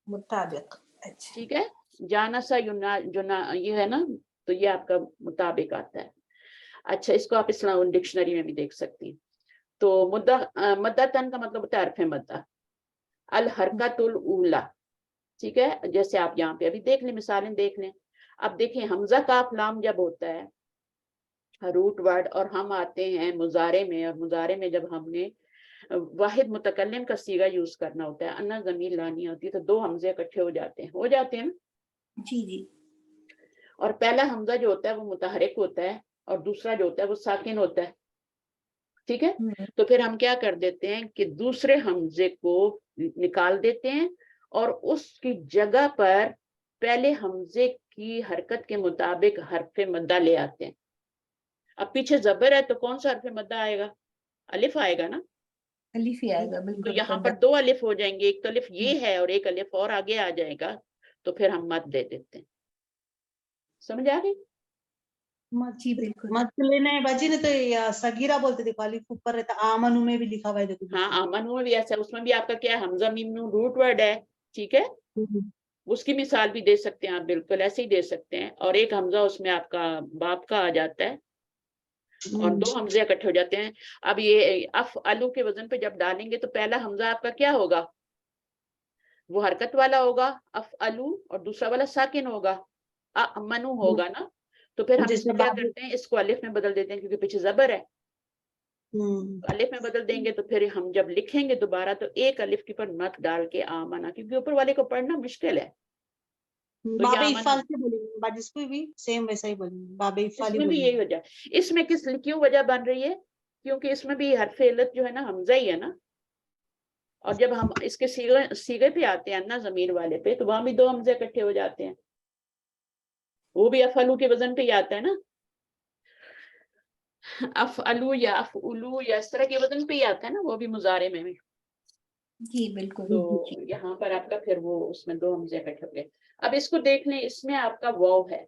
مطابق. اچھا ٹھیک ہے, جانسا یہ ہے نا, تو یہ آپ کا مطابق آتا ہے. اچھا, اس کو آپ اسلام ڈکشنری میں بھی دیکھ سکتی ہیں. تو مدہ تن کا مطلب ہوتا ہے حرف مدہ. الحرکت الاولی, ٹھیک ہے, جیسے آپ یہاں پہ ابھی دیکھ لیں, مثالیں دیکھ لیں. اب دیکھیں حمزہ کاف لام جب ہوتا ہے روٹ ورڈ, اور ہم آتے ہیں مضارع میں, اور مضارع میں جب ہم نے واحد متکلم کا صیغہ یوز کرنا ہوتا ہے, انا ضمیر لانی ہوتی ہے, تو دو حمزے اکٹھے ہو جاتے ہیں نا. جی اور پہلا حمزہ جو ہوتا ہے وہ متحرک ہوتا ہے, اور دوسرا جو ہوتا ہے وہ ساکن ہوتا ہے. ٹھیک ہے, تو پھر ہم کیا کر دیتے ہیں کہ دوسرے حمزے کو نکال دیتے ہیں, اور اس کی جگہ پر پہلے حمزے کی حرکت کے مطابق حرف مدہ لے آتے ہیں. اب پیچھے زبر ہے تو کون سا حرف مدہ آئے گا؟ الف آئے گا نا. الف ہی آئے گا تو بالکل. یہاں پر دو الف ہو جائیں گے, ایک تو الف یہ ہے اور ایک الف اور آگے آ جائے گا, تو پھر ہم مد دے دیتے ہیں. سمجھ آ گئی؟ جی بالکل. مت لینے باجی نے تو یا صغیرہ بولتے تھے, الف اوپر رہتا. آمنو میں بھی لکھا ہوا ہے دیکھو. ہاں, آمنو میں بھی ایسا, اس میں بھی آپ کا کیا ہے, حمزہ میم نون روٹ ورڈ ہے. ٹھیک ہے, اس کی مثال بھی دے سکتے ہیں آپ, بالکل ایسے ہی دے سکتے ہیں. اور ایک حمزہ اس میں آپ کا باپ کا آ جاتا ہے, اور دو حمزے اکٹھے ہو جاتے ہیں. اب یہ اف الو کے وزن پہ جب ڈالیں گے تو پہلا حمزہ آپ کا کیا ہوگا؟ وہ حرکت والا ہوگا اف الو, اور دوسرا والا ساکن ہوگا, منو ہوگا نا. تو پھر ہم اس میں کیا کرتے ہیں, اس کو الف میں بدل دیتے ہیں کیونکہ پیچھے زبر ہے. الف میں بدل دیں گے تو پھر ہم جب لکھیں گے دوبارہ تو ایک الف کی پر مت ڈال کے آمنا, کیونکہ اوپر والے کو پڑھنا مشکل ہے. باب افعال سے بولیں گے باجی, اس کو بھی سیم ویسا ہی بولیں گے, باب اس افعال ہی میں بھی بولیں یہی گے. وجہ, اس میں کیوں وجہ بن رہی ہے؟ کیونکہ اس میں بھی حرف علت جو ہے نا حمزہ ہی ہے نا. اور جب ہم اس کے صیغے پہ آتے ہیں نا ضمیر والے پہ, تو وہاں بھی دو حمزے اکٹھے ہو جاتے ہیں, وہ بھی افعلو کے وزن پہ ہی آتا ہے نا. افعلو یا افعلو یا اس طرح کے وزن پہ ہی آتا ہے نا, وہ بھی مضارع میں بھی. جی بالکل. تو یہاں پر آپ کا پھر وہ اس میں دو حمزے اکٹھے ہو گئے. اب اس کو دیکھ لیں, اس میں آپ کا واو ہے.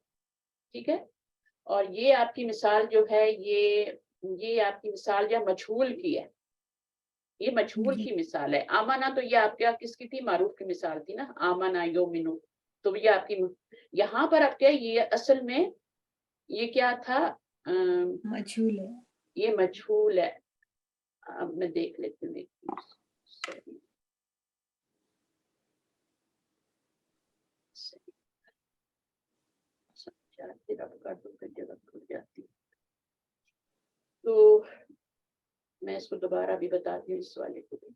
ٹھیک ہے, اور یہ آپ کی مثال جو ہے, یہ آپ کی مثال جو مجہول کی ہے, یہ مجہول کی مثال ہے. آمنا تو یہ آپ کیا کس کی تھی؟ معروف کی مثال تھی نا, آمنا یومنو. تو یہ آپ کی یہاں پر آپ کیا, یہ اصل میں یہ کیا تھا؟ مجہول ہے. یہ مجہول ہے. اب میں دیکھ لیتی ہوں. تو میں اس کو دوبارہ بھی بتاتی ہوں, اس والے کو بھی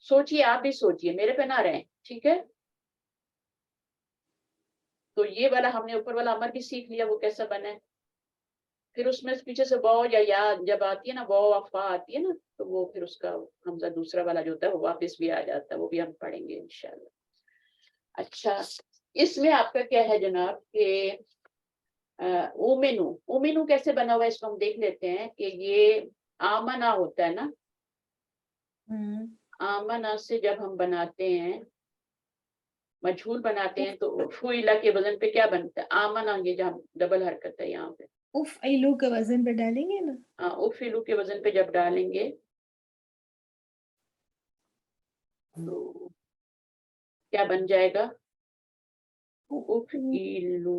سوچئے, آپ بھی سوچئے, میرے پہ نہ رہیں. ٹھیک ہے, تو یہ والا ہم نے اوپر والا امر بھی سیکھ لیا, وہ کیسا بنا ہے. پھر اس میں پیچھے سے واو یا جب آتی ہے نا, واو افا آتی ہے نا, تو وہ پھر اس کا حمزہ دوسرا والا جو ہوتا ہے وہ واپس بھی آ جاتا ہے, وہ بھی ہم پڑھیں گے انشاءاللہ. اچھا, اس میں آپ کا کیا ہے جناب کہ اومنو کیسے بنا ہوا ہے, اس کو ہم دیکھ لیتے ہیں کہ یہ آمنا ہوتا ہے نا. آمنا سے جب ہم بناتے ہیں, مجہول بناتے ہیں, تو فوئلہ کے وزن پہ کیا بنتا ہے؟ آمنا. یہ جہاں ڈبل حرکت ہے یہاں پہ, افعلو کے وزن پہ ڈالیں گے نا. افعلو کے وزن پہ جب ڈالیں گے تو کیا بن جائے گا؟ افعلو.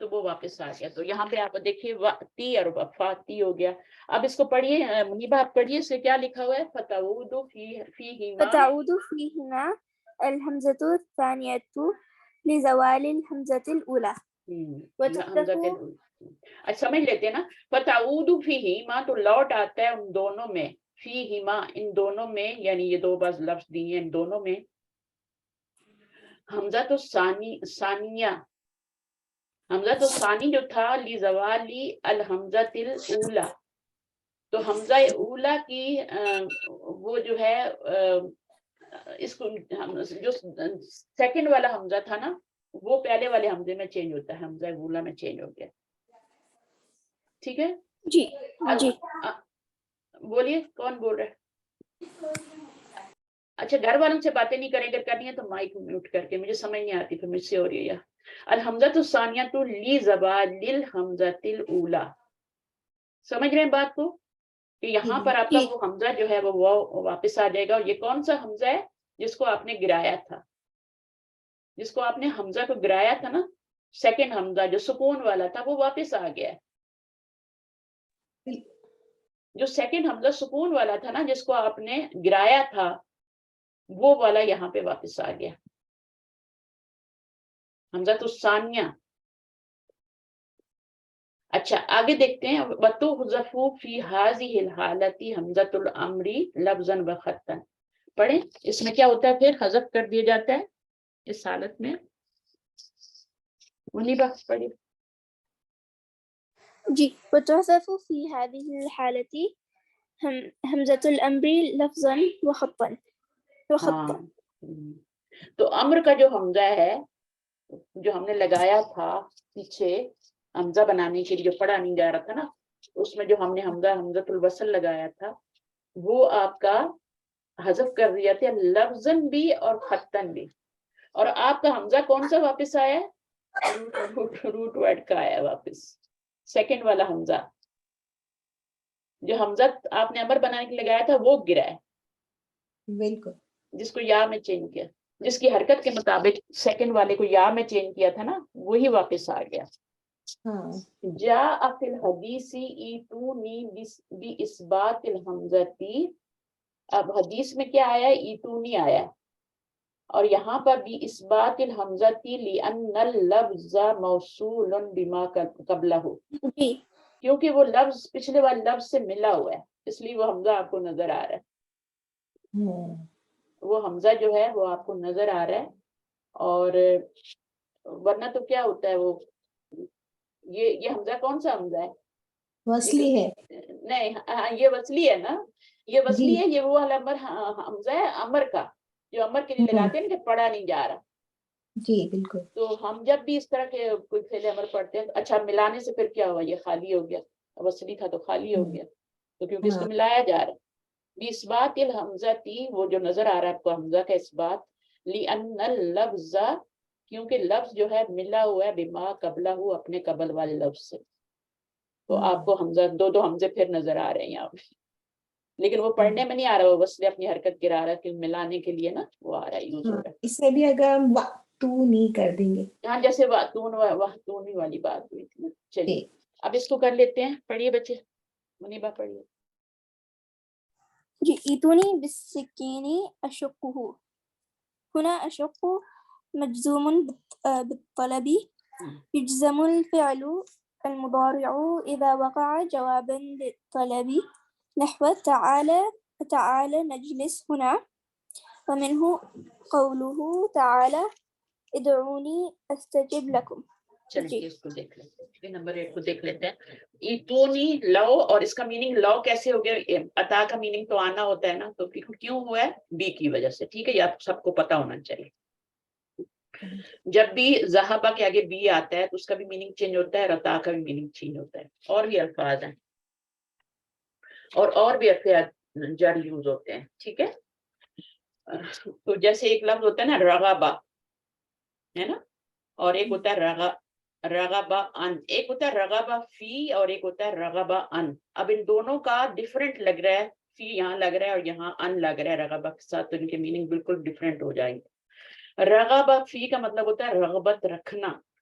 تو وہ واپس آ گیا. تو یہاں پہ آپ دیکھیے واتی اور وفاتی ہو گیا. اب اس کو پڑھیے منیبہ، آپ پڑھیے اس سے کیا لکھا ہوا ہے. فتعود فیہما فتعود فيهما الهمزة الثانية لزوال الهمزة الأولى اچھا سمجھ لیتے ہیں نا. فتعود فیہما تو لوٹ آتا ہے ان دونوں میں، فیہما ان دونوں میں، یعنی یہ دو بعض لفظ دیے ان دونوں میں. حمزہ تو ثانیہ، حمزہ تو ثانی جو تھا لزوالی الحمزۃ الاولی، تو حمزہ اولا کی وہ جو ہے اس کو جو سیکنڈ والا حمزہ تھا نا وہ پہلے والے حمزے میں چینج ہوتا ہے، حمزہ اولا میں چینج ہو گیا. ٹھیک ہے جی جی بولیے کون بول رہا ہے. اچھا گھر والوں سے باتیں نہیں کریں، اگر کرنی ہے تو مائک میوٹ کر کے، مجھے سمجھ نہیں آتی پھر مجھ سے ہو رہی ہے. الحمزۃ الثانیۃ لزوال الحمزۃ الاولی، سمجھ رہے ہیں بات کو کہ یہاں پر آپ کا وہ حمزہ جو ہے وہ واپس آ جائے گا. اور یہ کون سا حمزہ ہے جس کو آپ نے گرایا تھا، جس کو آپ نے حمزہ کو گرایا تھا نا، سیکنڈ حمزہ جو سکون والا تھا وہ واپس آ گیا. جو سیکنڈ حمزہ سکون والا تھا نا جس کو آپ نے گرایا تھا وہ والا یہاں پہ واپس آ گیا، حمزہ تو ثانیہ. اچھا آگے دیکھتے ہیں. وَتُحْذَفُ فِي هَذِهِ الْحَالَةِ حَمْزَةُ الْأَمْرِ لَفْظًا وَخَطًّا. پڑھیں اس میں کیا ہوتا ہے، پھر حذف کر دیا جاتا ہے اس حالت میں. منیبہ پڑھیے. جی وتحذف في هذه الحالة همزة الأمر لفظا وخطا. تو امر کا جو حمزہ ہے جو ہم نے لگایا تھا پیچھے حمزہ بنانے کے لیے جو پڑھا نہیں جا رہا تھا نا، اس میں جو ہم نے حمزۃ الوصل لگایا تھا وہ آپ کا حذف کر دیا تھا لفظاً بھی اور خطاً بھی. اور آپ کا حمزہ کون سا واپس آیا ہے، روٹ ورڈ کا آیا واپس، سیکنڈ والا حمزہ. جو حمزہ آپ نے امر بنانے کے لیے لگایا تھا وہ گرا ہے، بالکل، جس کو یا میں چینج کیا، جس کی حرکت کے مطابق سیکنڈ والے کو یا میں چینج کیا تھا نا وہی واپس آ گیا. جاء فی الحدیث ایتونی باثبات الحمزتی. اب حدیث میں کیا آیا، ایتونی آیا، اور یہاں پر بھی اثبات الحمزتی لأن اللفظ موصول بما قبلہ، کیونکہ وہ لفظ پچھلے والے لفظ سے ملا ہوا ہے اس لیے وہ حمزہ آپ کو نظر آ رہا ہے. وہ حمزہ جو ہے وہ آپ کو نظر آ رہا ہے. اور ورنہ تو کیا ہوتا ہے وہ یہ حمزہ کون سا حمزہ ہے، وصلی ہے. نہیں یہ وصلی ہے نا، یہ وصلی ہے. یہ وہ حمزہ ہے امر کا جو امر کے لیے لگاتے ہیں نا کہ پڑھا نہیں جا رہا. جی بالکل. تو ہم جب بھی اس طرح کے کوئی فعل امر پڑھتے ہیں اچھا ملانے سے پھر کیا ہوا، یہ خالی ہو گیا، وصلی تھا تو خالی ہو گیا، تو کیونکہ اس کو ملایا جا رہا ہے. اثبات الحمزتی وہ جو نظر آ رہا ہے آپ کو حمزہ کا اثبات، لأن اللفظ کیونکہ لفظ جو ہے ملا ہوا ہے بما قبلہ اپنے قبل والے لفظ سے. تو آپ کو حمزہ دو حمزے پھر نظر آ رہے ہیں یہاں پہ، لیکن وہ پڑھنے میں نہیں آ رہا، وہ وصل اپنی حرکت گرا رہا ہے کہ ملانے کے لیے نا وہ آ رہا ہے، یوز ہو رہا ہے. اس میں بھی اگر ہم تو نہیں کر دیں گے، ہاں جیسے وحتونی والی بات ہوئی تھی نا. چلیے اب اس کو کر لیتے ہیں. پڑھیے بچے، منیبہ پڑھیے. جی ایتونی بالسکین اشقہ. هنا اشق مجزوم بالطلب يجزم الفعل المضارع إذا وقع جوابا للطلب نحو تعالى نجلس هنا. ومنه قوله تعالى ادعوني استجب لكم. چلیے اس کو دیکھ لیتے ہیں، نمبر 8 کو دیکھ لیتے ہیں. ایتونی لو، اور اس کا میننگ لو کیسے ہو گیا، عطا کا میننگ تو آنا ہوتا ہے نا، تو کیوں ہوا ہے، بی کی وجہ سے. ٹھیک ہے یہ آپ سب کو پتا ہونا چاہیے. جب بھی ذہبہ کے آگے بی آتا ہے تو اس کا بھی میننگ چینج ہوتا ہے، عطا کا بھی میننگ چینج ہوتا ہے. اور بھی الفاظ ہیں اور بھی الفاظ جڑ یوز ہوتے ہیں. ٹھیک ہے تو جیسے ایک لفظ ہوتا ہے نا رغبہ ہے نا، اور ایک ہوتا ہے رغبہ ان، ایک ہوتا ہے رغبہ فی اور ایک ہوتا ہے رغبہ ان. اب ان دونوں کا ڈفرنٹ لگ رہا ہے، فی یہاں لگ رہا ہے اور یہاں ان لگ رہا ہے رغبہ کے ساتھ، تو ان کے میننگ بالکل ڈفرنٹ ہو جائیں گے. رغبہ فی کا مطلب ہوتا ہے رغبت رکھنا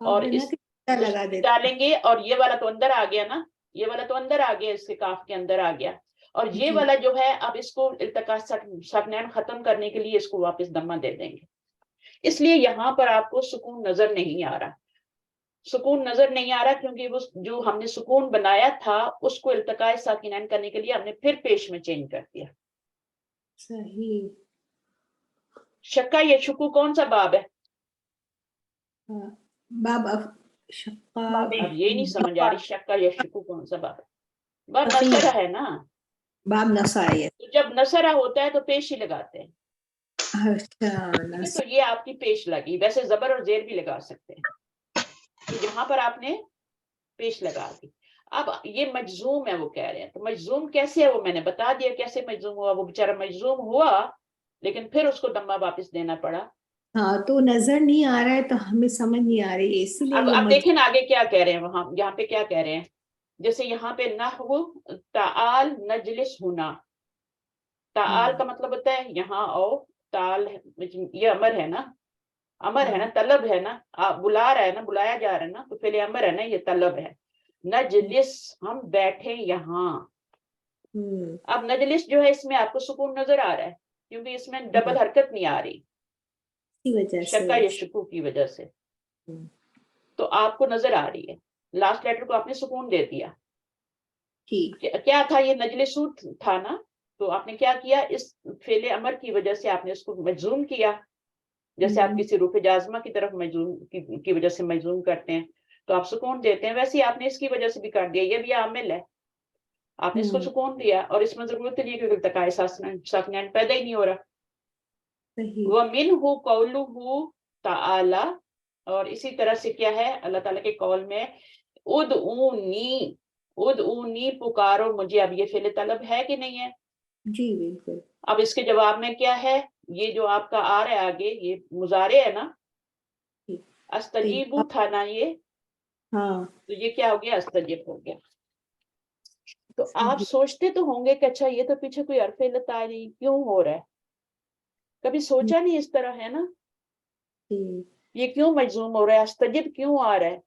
اور اس لگا دیتے ڈالیں گے اور یہ والا تو اندر آ گیا نا, یہ والا تو اندر آ گیا, اس کے کاف کے اندر آ گیا, اور یہ جی. والا جو ہے اب اس کو التقاء ساکنین ختم کرنے کے لیے اس کو واپس دمہ دے دیں گے. اس لیے یہاں پر آپ کو سکون نظر نہیں آ رہا, سکون نظر نہیں آ رہا کیونکہ وہ جو ہم نے سکون بنایا تھا اس کو التقاء ساکنین کرنے کے لیے ہم نے پھر پیش میں چینج کر دیا. صحیح. شکا یا شکو کون سا باب ہے؟ باب شقا. اب یہ نہیں سمجھ آ رہی شکا یا شکو کون سا باب ہے؟ باب نصرہ ہے نا, باب نصائر. جب نصرہ ہوتا ہے تو پیش ہی لگاتے ہیں. اچھا. تو یہ آپ کی پیش لگی, ویسے زبر اور زیر بھی لگا سکتے ہیں, تو یہاں پر آپ نے پیش لگا دی. اب یہ مجزوم ہے وہ کہہ رہے ہیں, تو مجزوم کیسے ہے وہ میں نے بتا دیا کیسے مجزوم ہوا. وہ بیچارہ مجزوم ہوا لیکن پھر اس کو دمہ واپس دینا پڑا. ہاں تو نظر نہیں آ رہا ہے تو ہمیں سمجھ نہیں آ رہی ہے, اسی لیے اب دیکھیں نا آگے کیا کہہ رہے ہیں, وہاں یہاں پہ کیا کہہ رہے ہیں, جیسے یہاں پہ نحو تعال نجلس ہونا, تعال کا مطلب ہوتا ہے یہاں آؤ, تعال یہ امر ہے نا, امر ہے نا, طلب ہے نا, آپ بلا رہا ہے نا, بلایا جا رہا ہے نا, تو پہلے امر ہے نا, یہ طلب ہے. نجلس ہم بیٹھے یہاں. اب نجلس جو ہے اس میں آپ کو سکون نظر آ رہا ہے کیونکہ اس میں ڈبل حرکت نہیں آ رہی شکا یا شکو کی وجہ سے, تو آپ کو نظر آ رہی ہے. لاسٹ لیٹر کو آپ نے سکون دے دیا. کیا تھا یہ نجلسو تھا نا, تو آپ نے کیا کیا, اس فعل امر کی وجہ سے آپ نے اس کو مجزوم کیا, جیسے آپ کسی روف جازمہ کی طرف مجزوم کی وجہ سے مجزوم کرتے ہیں تو آپ سکون دیتے ہیں, ویسے آپ نے اس کی وجہ سے بھی کر دیا. یہ بھی عامل ہے, آپ نے اس کو سکون دیا اور اس میں ضرورت نہیں ہے کہ التقاء ساکنین پیدا ہی نہیں ہو رہا. وَمِنْهُ قَوْلُهُ تَعَالَى, اور اسی طرح سے کیا ہے اللہ تعالیٰ کے قول میں ادعونی, ادعونی پکارو مجھے. اب یہ فعل طلب ہے کہ نہیں ہے؟ جی بالکل. اب اس کے جواب میں کیا ہے, یہ جو آپ کا آ رہا ہے آگے یہ مضارع ہے نا, استجیبو تھا نا یہ, ہاں تو یہ کیا ہو گیا, استجیب ہو گیا. تو آپ سوچتے تو ہوں گے کہ اچھا یہ تو پیچھے کوئی حرف علت آ رہی کیوں ہو رہا ہے, کبھی سوچا نہیں اس طرح ہے نا, یہ کیوں مجزوم ہو رہا ہے, استجب کیوں آ رہا ہے.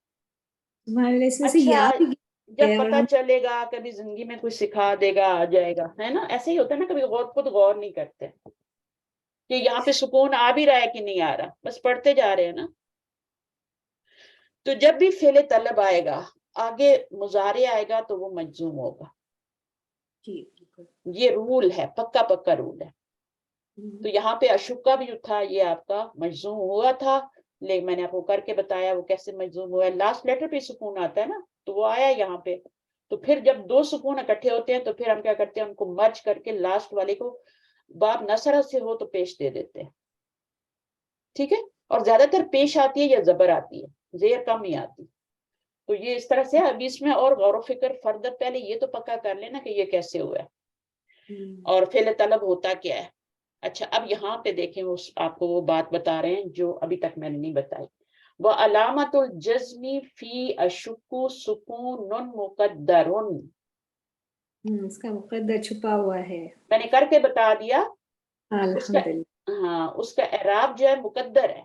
اچھا جب پتہ چلے گا کبھی زندگی میں کوئی سکھا دے گا آ جائے گا, ہے نا, ایسے ہی ہوتا ہے نا, کبھی خود غور نہیں کرتے کہ یہاں پہ سکون آ بھی رہا ہے کہ نہیں آ رہا, بس پڑھتے جا رہے ہیں نا. تو جب بھی فعل طلب آئے گا آگے مضارع آئے گا تو وہ مجزوم ہوگا. یہ رول ہے, پکا پکا رول ہے. تو یہاں پہ اشکا بھی جو تھا یہ آپ کا مجزوم ہوا تھا, لیکن میں نے آپ کو کر کے بتایا وہ کیسے مجزوم ہوا ہے. لاسٹ لیٹر پہ سکون آتا ہے نا, تو وہ آیا یہاں پہ. تو پھر جب دو سکون اکٹھے ہوتے ہیں تو پھر ہم کیا کرتے ہیں, ان کو مرج کر کے لاسٹ والے کو باب نصرہ سے ہو تو پیش دے دیتے ہیں. ٹھیک ہے, اور زیادہ تر پیش آتی ہے یا زبر آتی ہے, زیر کم ہی آتی. تو یہ اس طرح سے ابھی اس میں اور غور و فکر فردر, پہلے یہ تو پکا کر لینا کہ یہ کیسے ہوا ہے اور فعل طلب ہوتا کیا ہے. اچھا اب یہاں پہ دیکھیں آپ کو وہ بات بتا رہے ہیں جو ابھی تک میں نے نہیں بتائی. وَعَلَامَةُ الْجَزْمِ فِي أَشُكُّ سُكُونٌ مُقَدَّرٌ, اس کا مقدر چھپا ہوا ہے, میں نے کر کے بتا دیا. الحمدللہ. ہاں اس کا اعراب جو ہے مقدر ہے,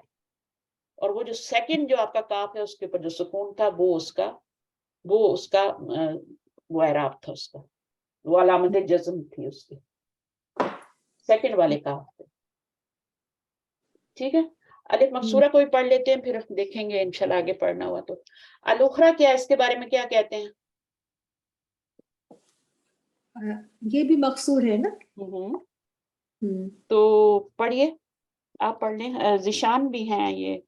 اور وہ جو سیکنڈ جو آپ کا کاف ہے اس کے اوپر جو سکون تھا وہ اس کا وہ اعراب تھا, اس کا وہ علامت جزم تھی اس کی, سیکنڈ والے کاف پہ. ٹھیک ہے, الف مکسورہ کوئی پڑھ لیتے ہیں پھر دیکھیں گے انشاءاللہ آگے پڑھنا ہوا تو. الاخرى کیا اس کے بارے میں کیا کہتے ہیں؟ یہ بھی مقصور ہے نا. تو پڑھیے, آپ پڑھ لیں. ذیشان بھی ہیں, یہ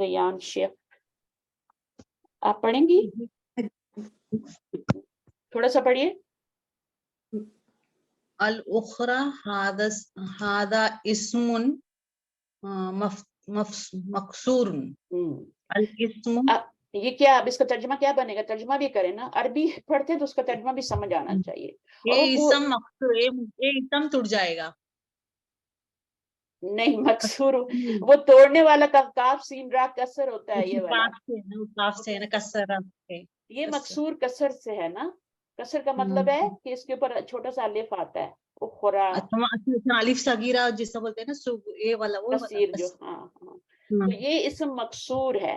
ریان شیخ, آپ پڑھیں گی تھوڑا سا پڑھیے. الاخرى هذا اسم مکسور. الاسم یہ کیا, اب اس کا ترجمہ کیا بنے گا, ترجمہ بھی کریں نا, عربی پڑھتے تو اس کا ترجمہ بھی سمجھ آنا چاہیے. یہ اسم مکسور, یہ اسم ٹوٹ جائے گا. نہیں مکسور, وہ توڑنے والا کا کاف سین را کسر ہوتا ہے, یہ والا کاف سے نا کسر, یہ مکسور کسر سے ہے نا. کسر کا مطلب ہے کہ اس کے اوپر چھوٹا سا الف آتا ہے, اخرى الف صغیرہ جسے بولتے ہیں نا, یہ والا وہ کثیر جو, ہاں ہاں, تو یہ اسم مکسور ہے.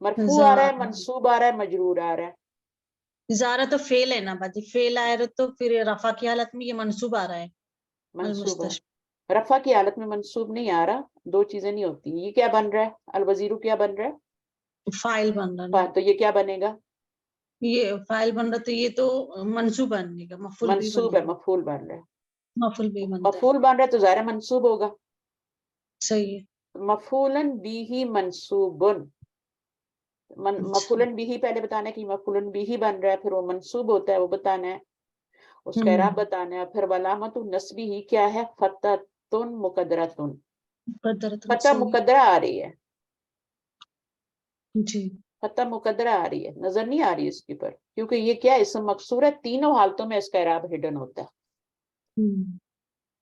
مرفوع آ رہا ہے, منصوب آ رہا ہے, مجرور آ رہا ہے. زارا تو فیل ہے نا باجی, فیل آ رہا تو پھر رفع کی حالت میں یہ منصوب آ رہا ہے. منصوب ہے. المستشفى رفع کی حالت میں منصوب نہیں آ رہا, دو چیزیں نہیں ہوتی. یہ کیا بن رہا ہے, الوزیرو کیا بن رہا ہے, فائل بن رہا نا, تو یہ کیا بنے گا, یہ فائل بن رہا تو یہ تو منصوب بننے کا, مفعول بھی منصوب بنے ہے, گا, مفعول بن رہا ہے. مفعول بھی بنتا ہے. مفعول بن رہا ہے تو ظاہر ہے منصوب ہوگا. صحیح ہے. مفعولن بھی منصوبن, مفعولن بھی پہلے بتانا ہے کہ مفعولن بھی بن رہا ہے, پھر وہ منصوب ہوتا ہے, وہ بتانا ہے, اس کا اعراب بتانا ہے. پھر علامت نصبی ہی کیا ہے, فتحۃ مقدرۃ, قدرت فتح صحیح. مقدرہ آ رہی ہے, جی فتح مقدرہ آ رہی ہے, نظر نہیں آ رہی اس کے پر, کیونکہ یہ کیا اسم مکسور ہے, تینوں حالتوں میں اس کا اعراب ہڈن ہوتا ہے.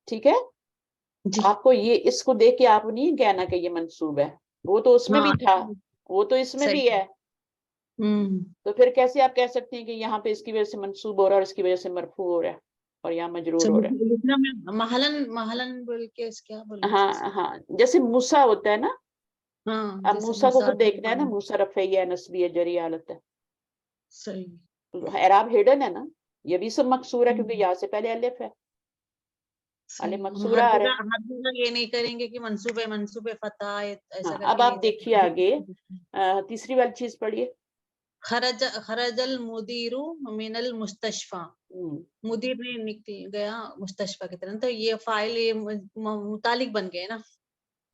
ٹھیک ہے, جی آپ کو یہ اس کو دیکھ کے آپ نہیں کہنا کہ یہ منصوب ہے, وہ تو اس میں بھی تھا, وہ تو اس میں بھی ہے, تو پھر کیسے آپ کہہ سکتے ہیں کہ یہاں پہ اس کی وجہ سے منصوب ہو رہا ہے اور اس کی وجہ سے مرفوع ہو رہا ہے اور یہاں مجرور ہو رہا ہے. لکھنا میں محلن بول کے کیا بولیں گے, ہاں ہاں, جیسے موسیٰ ہوتا ہے نا, ہاں اب جیسے موسیٰ کو خود دیکھنا ہے نا, موسیٰ رفعی ہے, نصبی ہے, جری حالت ہے, صحیح. تو اعراب ہڈن ہے نا, یہ بھی سب مکسور ہے کیونکہ یہاں سے پہلے الف ہے, الف مکسورہ ہر آ رہا جگہ ہے. ہر جگہ یہ نہیں کریں گے کہ منصوب فتح ایسا ہاں, کر اب کے آپ نہیں دیکھیے آگے تیسری والی چیز پڑھیے. خرج المدیر من المستشفى, مدیر نے نکل گیا مستشفى کی طرف, تو یہ فاعل متعلق بن گئے نا,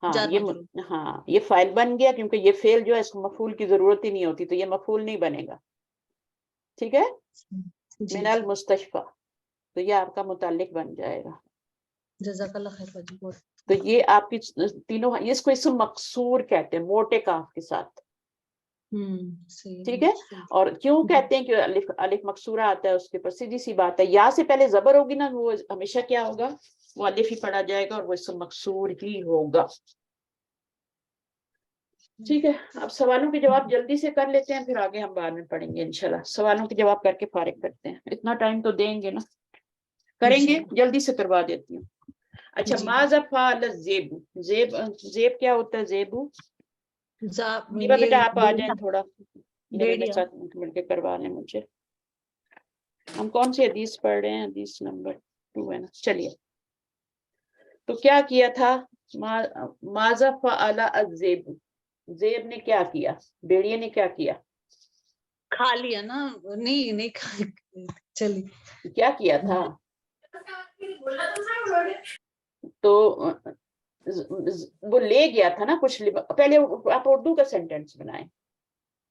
ہاں جار یہ مجرور. ہاں یہ فائل بن گیا, کیونکہ یہ فعل جو ہے اس کو مفعول کی ضرورت ہی نہیں ہوتی, تو یہ مفعول نہیں بنے گا. ٹھیک ہے, جی من جی, المستشفى, تو یہ آپ کا متعلق بن جائے گا. جزاک اللہ خیر باجی. تو یہ آپ کی تینوں, اس کو اسم مقصور کہتے ہیں موٹے کاف کے ساتھ. ٹھیک ہے, اور کیوں کہتے ہیں کہ الف مقصورہ آتا ہے اس کے پر, سیدھی سی بات ہے, یا سے پہلے زبر ہوگی نا, وہ ہمیشہ کیا ہوگا, وہ الف ہی پڑھا جائے گا اور وہ اسم مقصور ہی ہوگا. ٹھیک ہے, اب سوالوں کے جواب جلدی سے کر لیتے ہیں, پھر آگے ہم بعد میں پڑھیں گے انشاءاللہ. سوالوں کے جواب کر کے فارغ کرتے ہیں, اتنا ٹائم تو دیں گے نا, کریں گے, جلدی سے کروا دیتی ہوں. اچھا, ماذا فعل الذئب, زیب کیا ہوتا ہے, زیبو, بیٹا آپ آ جائیں تھوڑا, میرے ساتھ مل کے کروا لیں مجھے. ہم کون سی حدیث پڑھ رہے ہیں, حدیث نمبر 2 ہے نا, چلیے. تو کیا کیا تھا, ماذا فعل الذئب, زیب نے کیا کیا, بھیڑیے نے کیا کیا, کھا لیا نا, نہیں چلیے کیا کیا تھا, تو وہ لے گیا تھا نا کچھ, پہلے آپ اردو کا سینٹینس بنائیں.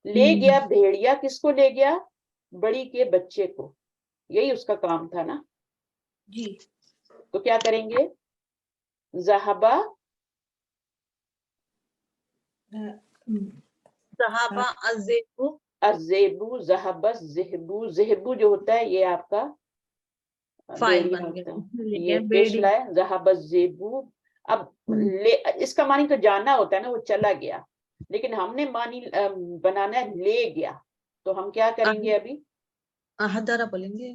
لے گیا بھیڑیا, کس کو لے گیا, بڑی کے بچے کو, یہی اس کا کام تھا نا. جی, تو کیا کریں گے, ذہبا, صحابہ الذئب, الذئبو, ذہب الذئبو, ذہبو جو ہوتا ہے یہ آپ کا فائل بھیڑیا بن ہوتا ہے, گیا, یہ پیش لائے ذہب الذئبو. اب اس کا معنی تو جانا ہوتا ہے نا, وہ چلا گیا, لیکن ہم نے معنی بنانا ہے لے گیا, تو ہم کیا کریں گے, ابھی احدارا بولیں گے,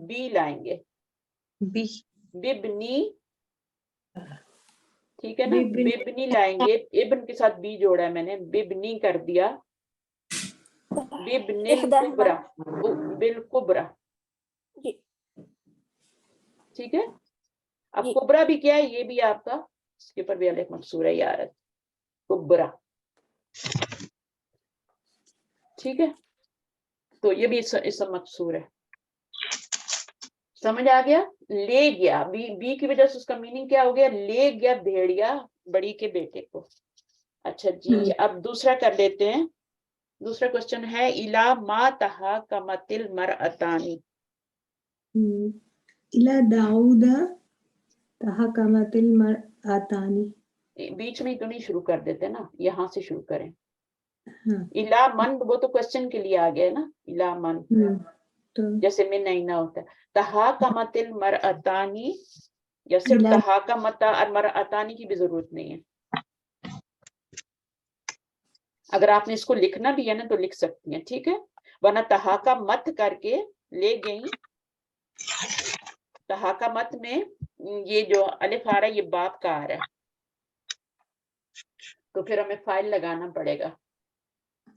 بی لائیں گے, بی, ببنی, ٹھیک ہے نا, ببنی لائیں گے, ابن کے ساتھ بی جوڑا ہے میں نے, ببنی کر دیا, ببن الکبرى, بالکبرى, ٹھیک ہے. اب کبرا بھی کیا ہے, یہ بھی آپ کا, اس کے اوپر بھی الف مقصورہ ہی آ رہا ہے, کبرا, ٹھیک ہے. تو یہ بھی اسم مقصور ہے, سمجھ آ گیا. لے گیا, بی کی وجہ سے اس کا میننگ کیا ہو گیا, لے گیا بھیڑیا بڑی کے بیٹے کو. اچھا جی, اب دوسرا کر لیتے ہیں. دوسرا کوشچن ہے, الا ما تحاکمت المرأتان, الا داؤد تحاکمت المرأتان, بیچ میں تو نہیں شروع کر دیتے نا, یہاں سے شروع کریں. ہاں, الا من, وہ تو کوشچن کے لیے آ گیا نا, الا من, تو جیسے میں نہیں نہ ہوتا ہے. تحاکمت المرأتان, یا صرف تحاکمت المرأتان کی بھی ضرورت نہیں ہے. اگر آپ نے اس کو لکھنا بھی ہے نا تو لکھ سکتی ہیں, ٹھیک ہے, ورنہ تحاکمت کر کے لے گئیں. تحاکمت میں یہ جو الف آ رہا ہے, یہ باپ کا آ رہا ہے, تو پھر ہمیں فائل لگانا پڑے گا.